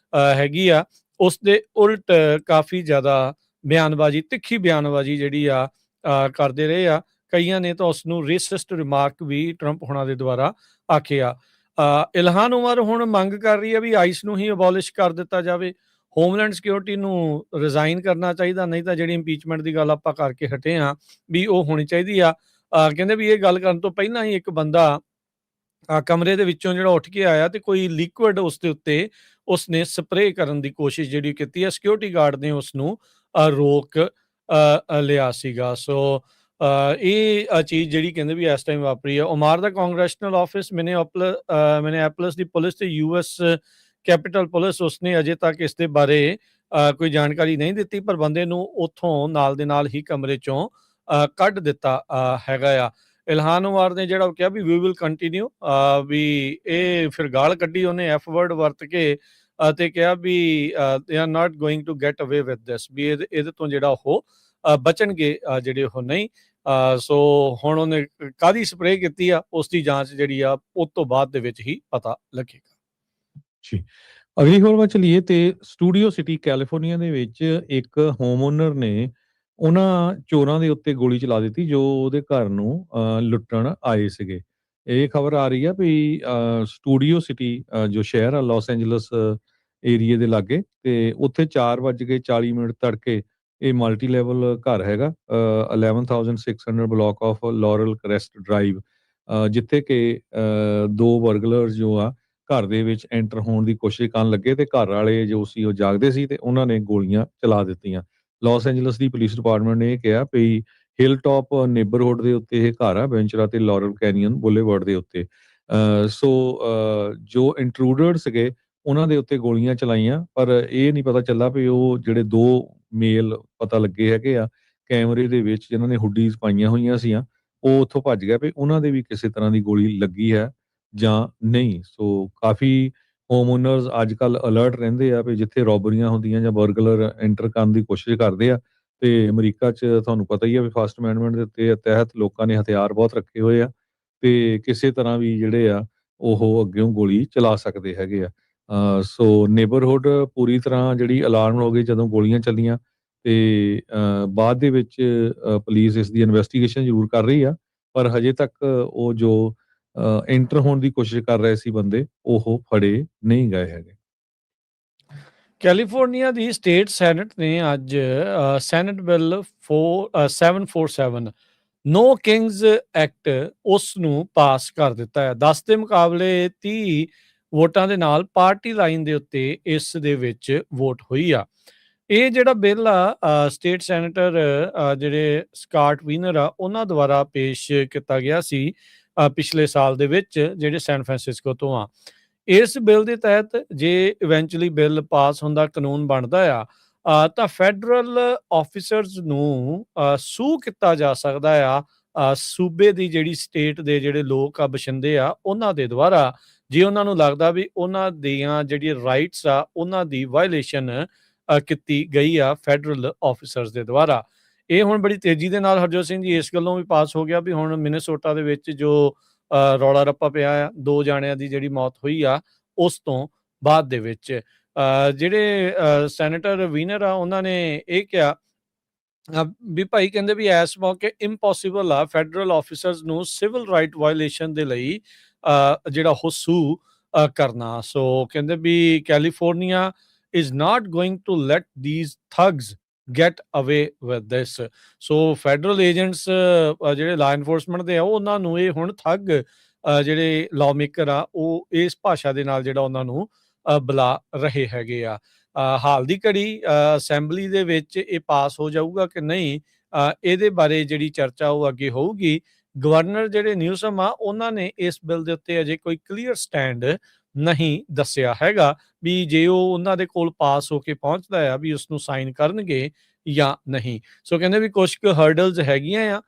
ਹੈਗੀ ਆ, ਉਸ ਦੇ ਉਲਟ ਕਾਫੀ ਜ਼ਿਆਦਾ ਬਿਆਨਬਾਜ਼ੀ, ਤਿੱਖੀ ਬਿਆਨਬਾਜ਼ੀ ਜਿਹੜੀ ਆ ਕਰਦੇ ਰਹੇ ਆ। ਕਈਆਂ ਨੇ ਤਾਂ ਉਸ ਨੂੰ ਰੇਸਿਸਟ ਰਿਮਾਰਕ ਵੀ ਟਰੰਪ ਹੁਣਾਂ ਦੇ ਦੁਆਰਾ ਆਖਿਆ। ਇਲਹਾਨ ਉਮਰ ਹੁਣ ਮੰਗ ਕਰ ਰਹੀ ਹੈ ਵੀ ਆਈਸ ਨੂੰ ਹੀ ਅਬੋਲਿਸ਼ ਕਰ ਦਿੱਤਾ ਜਾਵੇ, ਹੋਮਲੈਂਡ ਸਿਕਿਉਰਿਟੀ ਨੂੰ ਰਿਜ਼ਾਈਨ ਕਰਨਾ ਚਾਹੀਦਾ, ਨਹੀਂ ਤਾਂ ਜਿਹੜੀ ਇੰਪੀਚਮੈਂਟ ਦੀ ਗੱਲ ਆਪਾਂ ਕਰਕੇ ਹਟੇ ਆ ਵੀ ਉਹ ਹੋਣੀ ਚਾਹੀਦੀ ਆ। ਕਹਿੰਦੇ ਵੀ ਇਹ ਗੱਲ ਕਰਨ ਤੋਂ ਪਹਿਲਾਂ ਹੀ ਇੱਕ ਬੰਦਾ ਕਮਰੇ ਦੇ ਵਿੱਚੋਂ ਜਿਹੜਾ ਉੱਠ ਕੇ ਆਇਆ ਤੇ ਕੋਈ ਲਿਕੁਇਡ ਉਸ ਦੇ ਉੱਤੇ ਉਸਨੇ ਸਪਰੇਅ ਕਰਨ ਦੀ ਕੋਸ਼ਿਸ਼ ਜਿਹੜੀ ਕੀਤੀ ਹੈ। ਸਿਕਿਉਰਿਟੀ ਗਾਰਡ ਨੇ ਉਸ ਨੂੰ ਰੋਕ ਲਿਆ ਸੀਗਾ। ਸੋ ਇਹ ਚੀਜ਼ ਜਿਹੜੀ ਕਹਿੰਦੇ ਵੀ ਇਸ ਟਾਈਮ ਵਾਪਰੀ ਹੈ। ਉਮਾਰ ਦਾ ਕਾਂਗਰੈਸ਼ਨਲ ਆਫਿਸ ਮਿਨੇਐਪਲਸ ਦੀ ਪੁਲਿਸ ਤੇ ਯੂਐਸ ਕੈਪੀਟਲ ਪੁਲਿਸ ਉਸਨੇ ਅਜੇ ਤੱਕ ਇਸ ਦੇ ਬਾਰੇ ਕੋਈ ਜਾਣਕਾਰੀ ਨਹੀਂ ਦਿੱਤੀ, ਪਰ ਬੰਦੇ ਨੂੰ ਉੱਥੋਂ ਨਾਲ ਦੇ ਨਾਲ ਹੀ ਕਮਰੇ ਚੋਂ ਕੱਢ ਦਿੱਤਾ ਹੈਗਾ ਆ। ਇਲਹਾਨ ਉਮਰ ਨੇ ਜਿਹੜਾ ਕਿਹਾ ਵੀ ਵੀ ਵਿਲ ਕੰਟੀਨਿਊ, ਵੀ ਇਹ ਫਿਰ ਗਾਲ ਕੱਢੀ ਉਹਨੇ ਐਫ ਵਰਡ ਵਰਤ ਕੇ ਅਤੇ ਕਿਹਾ ਵੀ they are not going to get away with this, ਵੀ ਇਹਦੇ ਤੋਂ ਜਿਹੜਾ ਉਹ ਬਚਣਗੇ ਜਿਹੜੇ ਉਹ ਨਹੀਂ। ਸੋ ਹੁਣ ਉਹਨੇ ਕਾਹਦੀ ਸਪਰੇਅ ਕੀਤੀ ਆ ਉਸ ਦੀ ਜਾਂਚ ਜਿਹੜੀ ਆ ਉਸ ਤੋਂ ਬਾਅਦ ਦੇ ਵਿੱਚ ਹੀ ਪਤਾ ਲੱਗੇਗਾ। ਜੀ, ਅਗਲੀ ਖਬਰ ਵੱਲ ਚਲੀਏ ਤੇ ਸਟੂਡੀਓ ਸਿਟੀ ਕੈਲੀਫੋਰਨੀਆ ਦੇ ਵਿੱਚ ਇੱਕ ਹੋਮ ਓਨਰ ਨੇ ਉਹਨਾਂ ਚੋਰਾਂ ਦੇ ਉੱਤੇ ਗੋਲੀ ਚਲਾ ਦਿੱਤੀ ਜੋ ਉਹਦੇ ਘਰ ਨੂੰ ਲੁੱਟਣ ਆਏ ਸੀਗੇ। ਇਹ ਖਬਰ ਆ ਰਹੀ ਆ ਵੀ ਸਟੂਡੀਓ ਸਿਟੀ ਜੋ ਸ਼ਹਿਰ ਆ ਲਾਸ ਐਂਜਲਸ ਏਰੀਏ ਦੇ ਲਾਗੇ, ਤੇ ਉੱਥੇ 4:40 ਤੜਕੇ ਇਹ ਮਲਟੀ ਲੈਵਲ ਘਰ ਹੈਗਾ 11600 ਬਲਾਕ ਆਫ ਲਾਰਲ ਕ੍ਰੈਸਟ ਡਰਾਈਵ, ਜਿੱਥੇ ਕਿ ਦੋ ਬਰਗਲਰ ਜੋ ਆ ਘਰ ਦੇ ਵਿੱਚ ਐਂਟਰ ਹੋਣ ਦੀ ਕੋਸ਼ਿਸ਼ ਕਰਨ ਲੱਗੇ ਤੇ ਘਰ ਵਾਲੇ ਜੋ ਸੀ ਉਹ ਜਾਗਦੇ ਸੀ ਤੇ ਉਹਨਾਂ ਨੇ ਗੋਲੀਆਂ ਚਲਾ ਦਿੱਤੀਆਂ। ਲਾਸ ਐਂਜਲਸ ਦੀ ਪੁਲਿਸ ਡਿਪਾਰਟਮੈਂਟ ਨੇ ਇਹ ਕਿਹਾ ਵੀ ਹਿਲ ਟਾਪ ਨੇਬਰਹੁੱਡ ਦੇ ਉੱਤੇ ਇਹ ਘਰ ਆ, ਵੈਂਚਰਾ ਤੇ ਲਾਰਲ ਕੈਨੀਅਨ ਬੁਲੇਵਰਡ ਦੇ ਉੱਤੇ। ਜੋ ਇੰਟਰੂਡਰ ਸੀਗੇ ਉਹਨਾਂ ਦੇ ਉੱਤੇ ਗੋਲੀਆਂ ਚਲਾਈਆਂ, ਪਰ ਇਹ ਨਹੀਂ ਪਤਾ ਚੱਲਾ ਵੀ ਉਹ ਜਿਹੜੇ ਦੋ ਮੇਲ ਪਤਾ ਲੱਗੇ ਹੈਗੇ ਆ ਕੈਮਰੇ ਦੇ ਵਿੱਚ ਜਿਨ੍ਹਾਂ ਨੇ ਹੁੱਡੀਜ਼ ਪਾਈਆਂ ਹੋਈਆਂ ਸੀਆਂ, ਉਹ ਉੱਥੋਂ ਭੱਜ ਗਿਆ ਵੀ ਉਹਨਾਂ ਦੇ ਵੀ ਕਿਸੇ ਤਰ੍ਹਾਂ ਦੀ ਗੋਲੀ ਲੱਗੀ ਹੈ ਜਾਂ ਨਹੀਂ। ਸੋ ਕਾਫੀ ਹੋਮ ਓਨਰਸ ਅੱਜ ਕੱਲ੍ਹ ਅਲਰਟ ਰਹਿੰਦੇ ਆ ਵੀ ਜਿੱਥੇ ਰੋਬਰੀਆਂ ਹੁੰਦੀਆਂ ਜਾਂ ਬਰਗਲਰ ਐਂਟਰ ਕਰਨ ਦੀ ਕੋਸ਼ਿਸ਼ ਕਰਦੇ ਆ, ਤੇ ਅਮਰੀਕਾ 'ਚ ਤੁਹਾਨੂੰ ਪਤਾ ਹੀ ਆ ਵੀ ਫਸਟ ਅਮੈਂਡਮੈਂਟ ਦੇ ਉੱਤੇ ਤਹਿਤ ਲੋਕਾਂ ਨੇ ਹਥਿਆਰ ਬਹੁਤ ਰੱਖੇ ਹੋਏ ਆ ਤੇ ਕਿਸੇ ਤਰ੍ਹਾਂ ਵੀ ਜਿਹੜੇ ਆ ਉਹ ਅੱਗਿਓਂ ਗੋਲੀ ਚਲਾ ਸਕਦੇ ਹੈਗੇ ਆ। ਸੋ ਨੇਬਰਹੁੱਡ ਪੂਰੀ ਤਰ੍ਹਾਂ ਜਿਹੜੀ ਅਲਾਰਮ ਹੋ ਗਈ ਜਦੋਂ ਗੋਲੀਆਂ ਚੱਲੀਆਂ, ਤੇ ਬਾਅਦ ਦੇ ਵਿੱਚ ਪੁਲਿਸ ਇਸ ਦੀ ਇਨਵੈਸਟੀਗੇਸ਼ਨ ਜ਼ਰੂਰ ਕਰ ਰਹੀ ਆ, ਪਰ ਹਜੇ ਤੱਕ ਉਹ ਜੋ ਐਂਟਰ ਹੋਣ ਦੀ ਕੋਸ਼ਿਸ਼ ਕਰ ਰਹੇ ਸੀ ਬੰਦੇ, ਉਹ ਫੜੇ ਨਹੀਂ ਗਏ ਹੈਗੇ। ਕੈਲੀਫੋਰਨੀਆ ਦੀ ਸਟੇਟ ਸੈਨੇਟ ਨੇ ਅੱਜ ਸੈਨੇਟ ਬਿੱਲ 747 ਨੋ ਕਿੰਗਸ ਐਕਟ ਉਸ ਨੂੰ ਪਾਸ ਕਰ ਦਿੱਤਾ ਹੈ। 10 ਦੇ ਮੁਕਾਬਲੇ 30 ਵੋਟਾਂ ਦੇ ਨਾਲ ਪਾਰਟੀ ਲਾਈਨ ਦੇ ਉੱਤੇ ਇਸ ਦੇ ਵਿੱਚ ਵੋਟ ਹੋਈ ਆ। ਇਹ ਜਿਹੜਾ ਬਿੱਲ ਆ ਸਟੇਟ ਸੈਨੇਟਰ ਜਿਹੜੇ ਸਕਾਟ ਵੀਨਰ ਆ ਉਹਨਾਂ ਦੁਆਰਾ ਪੇਸ਼ ਕੀਤਾ ਗਿਆ ਸੀ ਪਿਛਲੇ ਸਾਲ ਦੇ ਵਿੱਚ, ਜਿਹੜੇ ਸੈਨ ਫਰਾਂਸਿਸਕੋ ਤੋਂ ਆ। ਇਸ ਬਿੱਲ ਦੇ ਤਹਿਤ ਜੇ ਇਵੈਂਚੁਅਲੀ ਬਿੱਲ ਪਾਸ ਹੁੰਦਾ, ਕਾਨੂੰਨ ਬਣਦਾ ਆ, ਤਾਂ ਫੈਡਰਲ ਆਫਿਸਰਸ ਨੂੰ ਸੂ ਕੀਤਾ ਜਾ ਸਕਦਾ ਆ ਸੂਬੇ ਦੀ ਜਿਹੜੀ ਸਟੇਟ ਦੇ ਜਿਹੜੇ ਲੋਕ ਆ, ਬਸ਼ਿੰਦੇ ਆ, ਉਹਨਾਂ ਦੇ ਦੁਆਰਾ, ਜੇ ਉਹਨਾਂ ਨੂੰ ਲੱਗਦਾ ਵੀ ਉਹਨਾਂ ਦੀਆਂ ਜਿਹੜੀਆਂ ਰਾਈਟਸ ਆ ਉਹਨਾਂ ਦੀ ਵਾਇਲੇਸ਼ਨ ਕੀਤੀ ਗਈ ਆ ਫੈਡਰਲ ਆਫਿਸਰਸ ਦੇ ਦੁਆਰਾ। ਇਹ ਹੁਣ ਬੜੀ ਤੇਜ਼ੀ ਦੇ ਨਾਲ ਹਰਜੋਤ ਸਿੰਘ ਜੀ ਇਸ ਗੱਲੋਂ ਵੀ ਪਾਸ ਹੋ ਗਿਆ ਵੀ ਹੁਣ ਮਿਨੇਸੋਟਾ ਦੇ ਵਿੱਚ ਜੋ ਰੌਲਾ ਰੱਪਾ ਪਿਆ ਆ, 2 ਜਾਣਿਆਂ ਦੀ ਜਿਹੜੀ ਮੌਤ ਹੋਈ ਆ ਉਸ ਤੋਂ ਬਾਅਦ ਦੇ ਵਿੱਚ ਜਿਹੜੇ ਸੈਨੇਟਰ ਵੀਨਰ ਆ ਉਹਨਾਂ ਨੇ ਇਹ ਕਿਹਾ ਵੀ ਭਾਈ, ਕਹਿੰਦੇ ਵੀ ਇਸ ਮੌਕੇ ਇੰਪੋਸੀਬਲ ਆ ਫੈਡਰਲ ਆਫਿਸਰਸ ਨੂੰ ਸਿਵਲ ਰਾਈਟ ਵਾਇਲੇਸ਼ਨ ਦੇ ਲਈ ਜਿਹੜਾ ਉਹ ਸੂ ਕਰਨਾ। ਸੋ ਕਹਿੰਦੇ ਵੀ California is not going to let these thugs get away with this। So federal agents ਜਿਹੜੇ ਲਾ ਇਨਫੋਰਸਮੈਂਟ ਦੇ ਆ ਉਹਨਾਂ ਨੂੰ ਇਹ ਹੁਣ ਠੱਗ ਜਿਹੜੇ ਲਾਅ ਮੇਕਰ ਆ ਉਹ ਇਸ ਭਾਸ਼ਾ ਦੇ ਨਾਲ ਜਿਹੜਾ ਉਹਨਾਂ ਨੂੰ ਬੁਲਾ ਰਹੇ ਹੈਗੇ ਆ। ਹਾਲ ਦੀ ਘੜੀ ਅਸੈਂਬਲੀ ਦੇ ਵਿੱਚ ਇਹ ਪਾਸ ਹੋ ਜਾਊਗਾ ਕਿ ਨਹੀਂ, ਇਹਦੇ ਬਾਰੇ ਜਿਹੜੀ ਚਰਚਾ ਉਹ ਅੱਗੇ ਹੋਊਗੀ ਗਵਰਨਰ ਜਿਹੜੇ ਨਿਊਸਮ ਆ ਉਹਨਾਂ ਨੇ ਇਸ ਬਿੱਲ ਦੇ ਉੱਤੇ ਅਜੇ ਕੋਈ ਕਲੀਅਰ ਸਟੈਂਡ ਨਹੀਂ ਦੱਸਿਆ ਹੈਗਾ ਵੀ ਜੇ ਉਹ ਉਹਨਾਂ ਦੇ ਕੋਲ ਪਾਸ ਹੋ ਕੇ ਪਹੁੰਚਦਾ ਆ ਵੀ ਉਸ ਨੂੰ ਸਾਈਨ ਕਰਨਗੇ ਜਾਂ ਨਹੀਂ। ਸੋ ਕਹਿੰਦੇ ਵੀ ਕੁਝ ਕੁ ਹਰਡਲਸ ਹੈਗੀਆਂ ਆ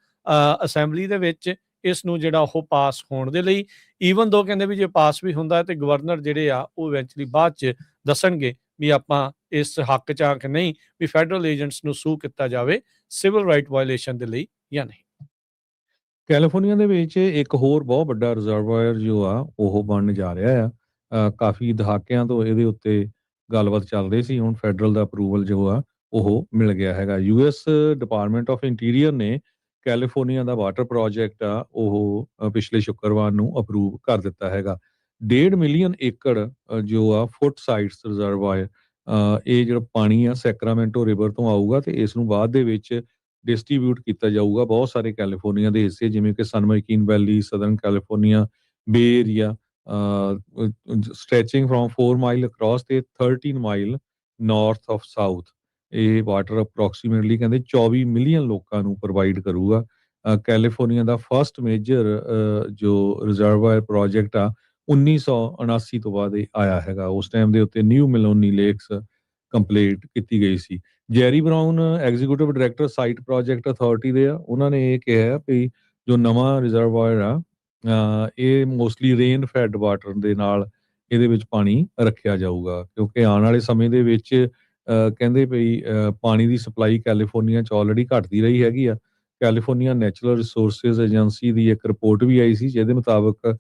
ਅਸੈਂਬਲੀ ਦੇ ਵਿੱਚ ਇਸ ਨੂੰ ਜਿਹੜਾ ਉਹ ਪਾਸ ਹੋਣ ਦੇ ਲਈ। ਈਵਨ ਦੋ ਕਹਿੰਦੇ ਵੀ ਜੇ ਪਾਸ ਵੀ ਹੁੰਦਾ ਤੇ ਗਵਰਨਰ ਜਿਹੜੇ ਆ ਉਹ ਇਵੈਂਚੁਅਲੀ ਬਾਅਦ 'ਚ ਦੱਸਣਗੇ ਵੀ ਆਪਾਂ ਇਸ ਹੱਕ 'ਚ ਆ ਕਿ ਨਹੀਂ ਵੀ ਫੈਡਰਲ ਏਜੰਟਸ ਨੂੰ ਸੂ ਕੀਤਾ ਜਾਵੇ ਸਿਵਲ ਰਾਈਟ ਵਾਇਓਲੇਸ਼ਨ ਦੇ ਲਈ ਜਾਂ ਨਹੀਂ। ਕੈਲੀਫੋਰਨੀਆ ਦੇ ਵਿੱਚ ਇੱਕ ਹੋਰ ਬਹੁਤ ਵੱਡਾ ਰਿਜ਼ਰਵਾਇਰ ਜੋ ਆ ਉਹ ਬਣਨ ਜਾ ਰਿਹਾ ਆ। ਕਾਫੀ ਦਹਾਕਿਆਂ ਤੋਂ ਇਹਦੇ ਉੱਤੇ ਗੱਲਬਾਤ ਚੱਲ ਰਹੀ ਸੀ। ਹੁਣ ਫੈਡਰਲ ਦਾ ਅਪਰੂਵਲ ਜੋ ਆ ਉਹ ਮਿਲ ਗਿਆ ਹੈਗਾ। ਯੂਐਸ ਡਿਪਾਰਟਮੈਂਟ ਆਫ ਇੰਟੀਰੀਅਰ ਨੇ ਕੈਲੀਫੋਰਨੀਆ ਦਾ ਵਾਟਰ ਪ੍ਰੋਜੈਕਟ ਆ ਉਹ ਪਿਛਲੇ ਸ਼ੁੱਕਰਵਾਰ ਨੂੰ ਅਪਰੂਵ ਕਰ ਦਿੱਤਾ ਹੈਗਾ। 1.5 ਮਿਲੀਅਨ ਏਕੜ ਜੋ ਆ ਫੁੱਟ ਸਾਈਡਸ ਰਿਜ਼ਰਵਾਇਰ, ਇਹ ਜਿਹੜਾ ਪਾਣੀ ਆ ਸੈਕਰਾਮੈਂਟੋ ਰਿਵਰ ਤੋਂ ਆਊਗਾ ਤੇ ਇਸ ਨੂੰ ਬਾਅਦ ਦੇ ਵਿੱਚ ਡਿਸਟ੍ਰੀਬਿਊਟ ਕੀਤਾ ਜਾਊਗਾ ਬਹੁਤ ਸਾਰੇ ਕੈਲੀਫੋਰਨੀਆ ਦੇ ਹਿੱਸੇ, ਜਿਵੇਂ ਕਿ San Joaquin Valley, Southern California, Bay Area, stretching from 4 mile across ਤੇ 13 ਮਾਈਲ ਨਾਰਥ ਆਫ ਸਾਊਥ। ਇਹ ਵਾਟਰ ਅਪਰੋਕਸੀਮੇਟਲੀ ਕਹਿੰਦੇ 24 ਮਿਲੀਅਨ ਲੋਕਾਂ ਨੂੰ ਪ੍ਰੋਵਾਈਡ ਕਰੂਗਾ। ਕੈਲੀਫੋਰਨੀਆ ਦਾ ਫਸਟ ਮੇਜਰ ਜੋ ਰਿਜ਼ਰਵਾਇਰ ਪ੍ਰੋਜੈਕਟ ਆ 1979 ਤੋਂ ਬਾਅਦ ਇਹ ਆਇਆ ਹੈਗਾ। ਉਸ ਟਾਈਮ ਦੇ ਉੱਤੇ ਨਿਊ ਮਿਲੋਨੀ ਲੇਕਸ ਕੰਪਲੀਟ ਕੀਤੀ ਗਈ ਸੀ। Jerry Brown executive director site project authority ਦੇ ਆ, ਉਹਨਾਂ ਨੇ ਇਹ ਕਿਹਾ ਵੀ ਜੋ ਨਵਾਂ ਰਿਜ਼ਰਵਾਇਰ ਆ ਇਹ ਮੋਸਟਲੀ ਰੇਨ ਫੈਡ ਵਾਟਰ ਦੇ ਨਾਲ ਇਹਦੇ ਵਿੱਚ ਪਾਣੀ ਰੱਖਿਆ ਜਾਊਗਾ, ਕਿਉਂਕਿ ਆਉਣ ਵਾਲੇ ਸਮੇਂ ਦੇ ਵਿੱਚ ਕਹਿੰਦੇ ਵੀ ਪਾਣੀ ਦੀ ਸਪਲਾਈ ਕੈਲੀਫੋਰਨੀਆ 'ਚ ਆਲਰੇਡੀ ਘਟਦੀ ਰਹੀ ਹੈਗੀ ਆ। ਕੈਲੀਫੋਰਨੀਆ ਨੈਚੁਰਲ ਰਿਸੋਰਸਿਸ ਏਜੰਸੀ ਦੀ ਇੱਕ ਰਿਪੋਰਟ ਵੀ ਆਈ ਸੀ ਜਿਹਦੇ ਮੁਤਾਬਕ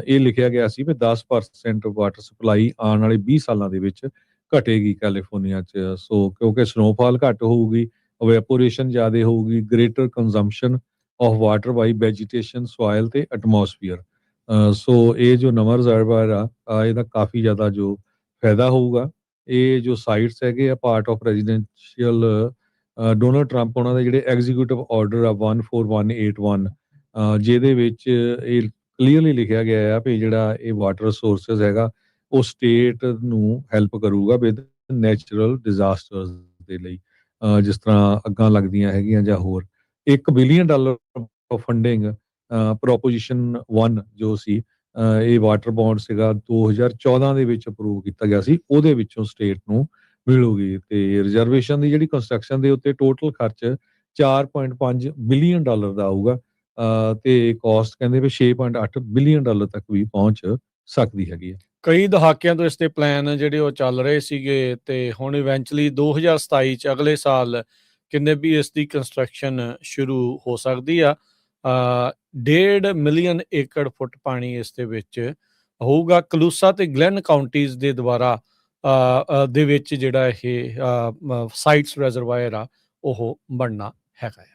ਇਹ ਲਿਖਿਆ ਗਿਆ ਸੀ ਵੀ 10% ਵਾਟਰ ਸਪਲਾਈ ਆਉਣ ਵਾਲੇ 20 ਸਾਲਾਂ ਦੇ ਵਿੱਚ ਘਟੇਗੀ ਕੈਲੀਫੋਰਨੀਆ 'ਚ। ਸੋ ਕਿਉਂਕਿ ਸਨੋਫਾਲ ਘੱਟ ਹੋਊਗੀ, ਇਵੈਪੋਰੇਸ਼ਨ ਜ਼ਿਆਦਾ ਹੋਊਗੀ, greater consumption of water by vegetation, soil ਤੇ ਐਟਮੋਸਫੀਅਰ। ਸੋ ਇਹ ਜੋ ਨਵਾਂ ਰਿਜ਼ਰਵਾਇਰ ਆ ਇਹਦਾ ਕਾਫੀ ਜ਼ਿਆਦਾ ਜੋ ਫਾਇਦਾ ਹੋਊਗਾ। ਇਹ ਜੋ ਸਾਈਟਸ ਹੈਗੇ ਆ part of presidential Donald Trump ਉਹਨਾਂ ਦੇ ਜਿਹੜੇ ਐਗਜ਼ੀਕਿਊਟਿਵ ਆਰਡਰ ਆ 14181, ਜਿਹਦੇ ਵਿੱਚ ਇਹ ਕਲੀਅਰਲੀ ਲਿਖਿਆ ਗਿਆ ਆ ਵੀ ਜਿਹੜਾ ਇਹ ਵਾਟਰ ਰਿਸੋਰਸਿਸ ਹੈਗਾ ਉਹ ਸਟੇਟ ਨੂੰ ਹੈਲਪ ਕਰੂਗਾ ਵਿਦ ਨੈਚੁਰਲ ਡਿਜ਼ਾਸਟਰਸ ਦੇ ਲਈ, ਜਿਸ ਤਰ੍ਹਾਂ ਅੱਗਾਂ ਲੱਗਦੀਆਂ ਹੈਗੀਆਂ ਜਾਂ ਹੋਰ। $1 ਬਿਲੀਅਨ ਫੰਡਿੰਗ ਪ੍ਰੋਪੋਜੀਸ਼ਨ 1 ਜੋ ਸੀ, ਇਹ ਵਾਟਰ ਬੌਂਡ ਸੀਗਾ 2014 ਦੇ ਵਿੱਚ ਅਪਰੂਵ ਕੀਤਾ ਗਿਆ ਸੀ, ਉਹਦੇ ਵਿੱਚੋਂ ਸਟੇਟ ਨੂੰ ਮਿਲੂਗੀ। ਤੇ ਰਿਜ਼ਰਵੇਸ਼ਨ ਦੀ ਜਿਹੜੀ ਕੰਸਟਰਕਸ਼ਨ ਦੇ ਉੱਤੇ ਟੋਟਲ ਖਰਚ $4.5 ਬਿਲੀਅਨ ਦਾ ਆਊਗਾ, ਤੇ ਕਾਸਟ ਕਹਿੰਦੇ ਵੀ $6.8 ਬਿਲੀਅਨ ਤੱਕ ਵੀ ਪਹੁੰਚ ਸਕਦੀ ਹੈਗੀ ਹੈ। ਕਈ ਦਹਾਕਿਆਂ ਤੋਂ ਇਸ ਦੇ ਪਲਾਨ ਜਿਹੜੇ ਉਹ ਚੱਲ ਰਹੇ ਸੀਗੇ ਤੇ ਹੁਣ ਇਵੈਂਚੁਅਲੀ 2027 ਚ ਅਗਲੇ ਸਾਲ ਕਹਿੰਦੇ ਵੀ ਇਸ ਦੀ ਕੰਸਟਰਕਸ਼ਨ ਸ਼ੁਰੂ ਹੋ ਸਕਦੀ ਆ। 1.5 ਮਿਲੀਅਨ ਏਕੜ ਫੁੱਟ ਪਾਣੀ ਇਸ ਦੇ ਵਿੱਚ ਹੋਊਗਾ। ਕਲੂਸਾ ਤੇ ਗਲੈਨ ਕਾਉਂਟੀਜ਼ ਦੇ ਦੁਆਰਾ ਦੇ ਵਿੱਚ ਜਿਹੜਾ ਇਹ ਸਾਈਟਸ ਰਿਜ਼ਰਵਾਇਰ ਆ ਉਹ ਬਣਨਾ ਹੈਗਾ ਆ।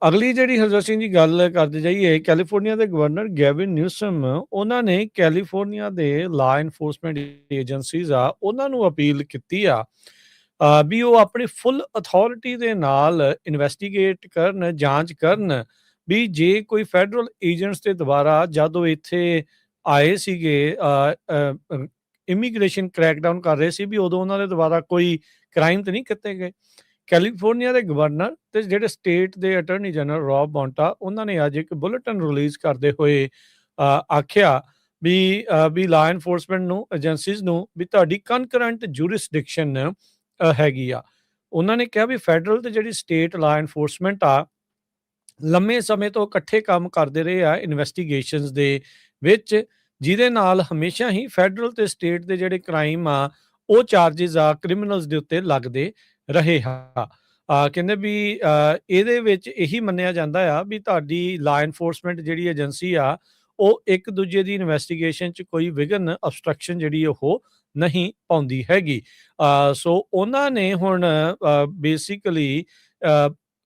ਅਗਲੀ ਜਿਹੜੀ ਹਰਜੋਤ ਸਿੰਘ ਜੀ ਗੱਲ ਕਰਦੇ ਜਾਈਏ, ਕੈਲੀਫੋਰਨੀਆ ਦੇ ਗਵਰਨਰ ਗੈਵਿਨ ਨਿਊਸਮ ਉਹਨਾਂ ਨੇ ਕੈਲੀਫੋਰਨੀਆ ਦੇ ਲਾ ਐਨਫੋਰਸਮੈਂਟ ਏਜੰਸੀਜ਼ ਆ ਉਹਨਾਂ ਨੂੰ ਅਪੀਲ ਕੀਤੀ ਆ ਵੀ ਉਹ ਆਪਣੀ ਫੁੱਲ ਅਥਾਰਟੀ ਦੇ ਨਾਲ ਇਨਵੈਸਟੀਗੇਟ ਕਰਨ, ਜਾਂਚ ਕਰਨ ਵੀ ਜੇ ਕੋਈ ਫੈਡਰਲ ਏਜੰਟਸ ਦੇ ਦੁਆਰਾ ਜਦੋਂ ਇੱਥੇ ਆਏ ਸੀਗੇ ਇਮੀਗ੍ਰੇਸ਼ਨ ਕ੍ਰੈਕਡਾਊਨ ਕਰ ਰਹੇ ਸੀ ਵੀ ਉਦੋਂ ਉਹਨਾਂ ਦੇ ਦੁਆਰਾ ਕੋਈ ਕ੍ਰਾਈਮ ਤਾਂ ਨਹੀਂ ਕੀਤੇ ਗਏ। ਕੈਲੀਫੋਰਨੀਆ ਦੇ ਗਵਰਨਰ ਤੇ ਜਿਹੜੇ ਸਟੇਟ ਦੇ ਅਟਾਰਨੀ ਜਨਰਲ ਰੌਬ ਬੌਂਟਾ ਉਹਨਾਂ ਨੇ ਅੱਜ ਇੱਕ ਬੁਲੇਟਿਨ ਰਿਲੀਜ਼ ਕਰਦੇ ਹੋਏ ਆਖਿਆ ਵੀ ਲਾ ਐਨਫੋਰਸਮੈਂਟ ਨੂੰ ਏਜੰਸੀਜ਼ ਨੂੰ ਵੀ ਤੁਹਾਡੀ ਕਨਕਰੈਂਟ ਜੂਰਿਸਡਿਕਸ਼ਨ ਹੈਗੀ ਆ। ਉਹਨਾਂ ਨੇ ਕਿਹਾ ਵੀ ਫੈਡਰਲ ਤੇ ਜਿਹੜੀ ਸਟੇਟ ਲਾ ਐਨਫੋਰਸਮੈਂਟ ਆ ਲੰਮੇ ਸਮੇਂ ਤੋਂ ਇਕੱਠੇ ਕੰਮ ਕਰਦੇ ਰਹੇ ਆ ਇਨਵੈਸਟੀਗੇਸ਼ਨਸ ਦੇ ਵਿੱਚ, ਜਿਹਦੇ ਨਾਲ ਹਮੇਸ਼ਾ ਹੀ ਫੈਡਰਲ ਤੇ ਸਟੇਟ ਦੇ ਜਿਹੜੇ ਕ੍ਰਾਈਮ ਆ ਉਹ ਚਾਰजेस ਆ ਕ੍ਰਿਮੀਨਲਸ ਦੇ ਉੱਤੇ ਲੱਗਦੇ ਰਹੇ ਆ। ਕਹਿੰਦੇ ਵੀ ਇਹਦੇ ਵਿੱਚ ਇਹੀ ਮੰਨਿਆ ਜਾਂਦਾ ਆ ਵੀ ਤੁਹਾਡੀ ਲਾ ਐਨਫੋਰਸਮੈਂਟ ਜਿਹੜੀ ਏਜੰਸੀ ਆ ਉਹ ਇੱਕ ਦੂਜੇ ਦੀ ਇਨਵੈਸਟੀਗੇਸ਼ਨ 'ਚ ਕੋਈ ਵਿਘਨ ਅਬਸਟਰਕਸ਼ਨ ਜਿਹੜੀ ਉਹ ਨਹੀਂ ਪਾਉਂਦੀ ਹੈਗੀ। ਸੋ ਉਹਨਾਂ ਨੇ ਹੁਣ ਬੇਸਿਕਲੀ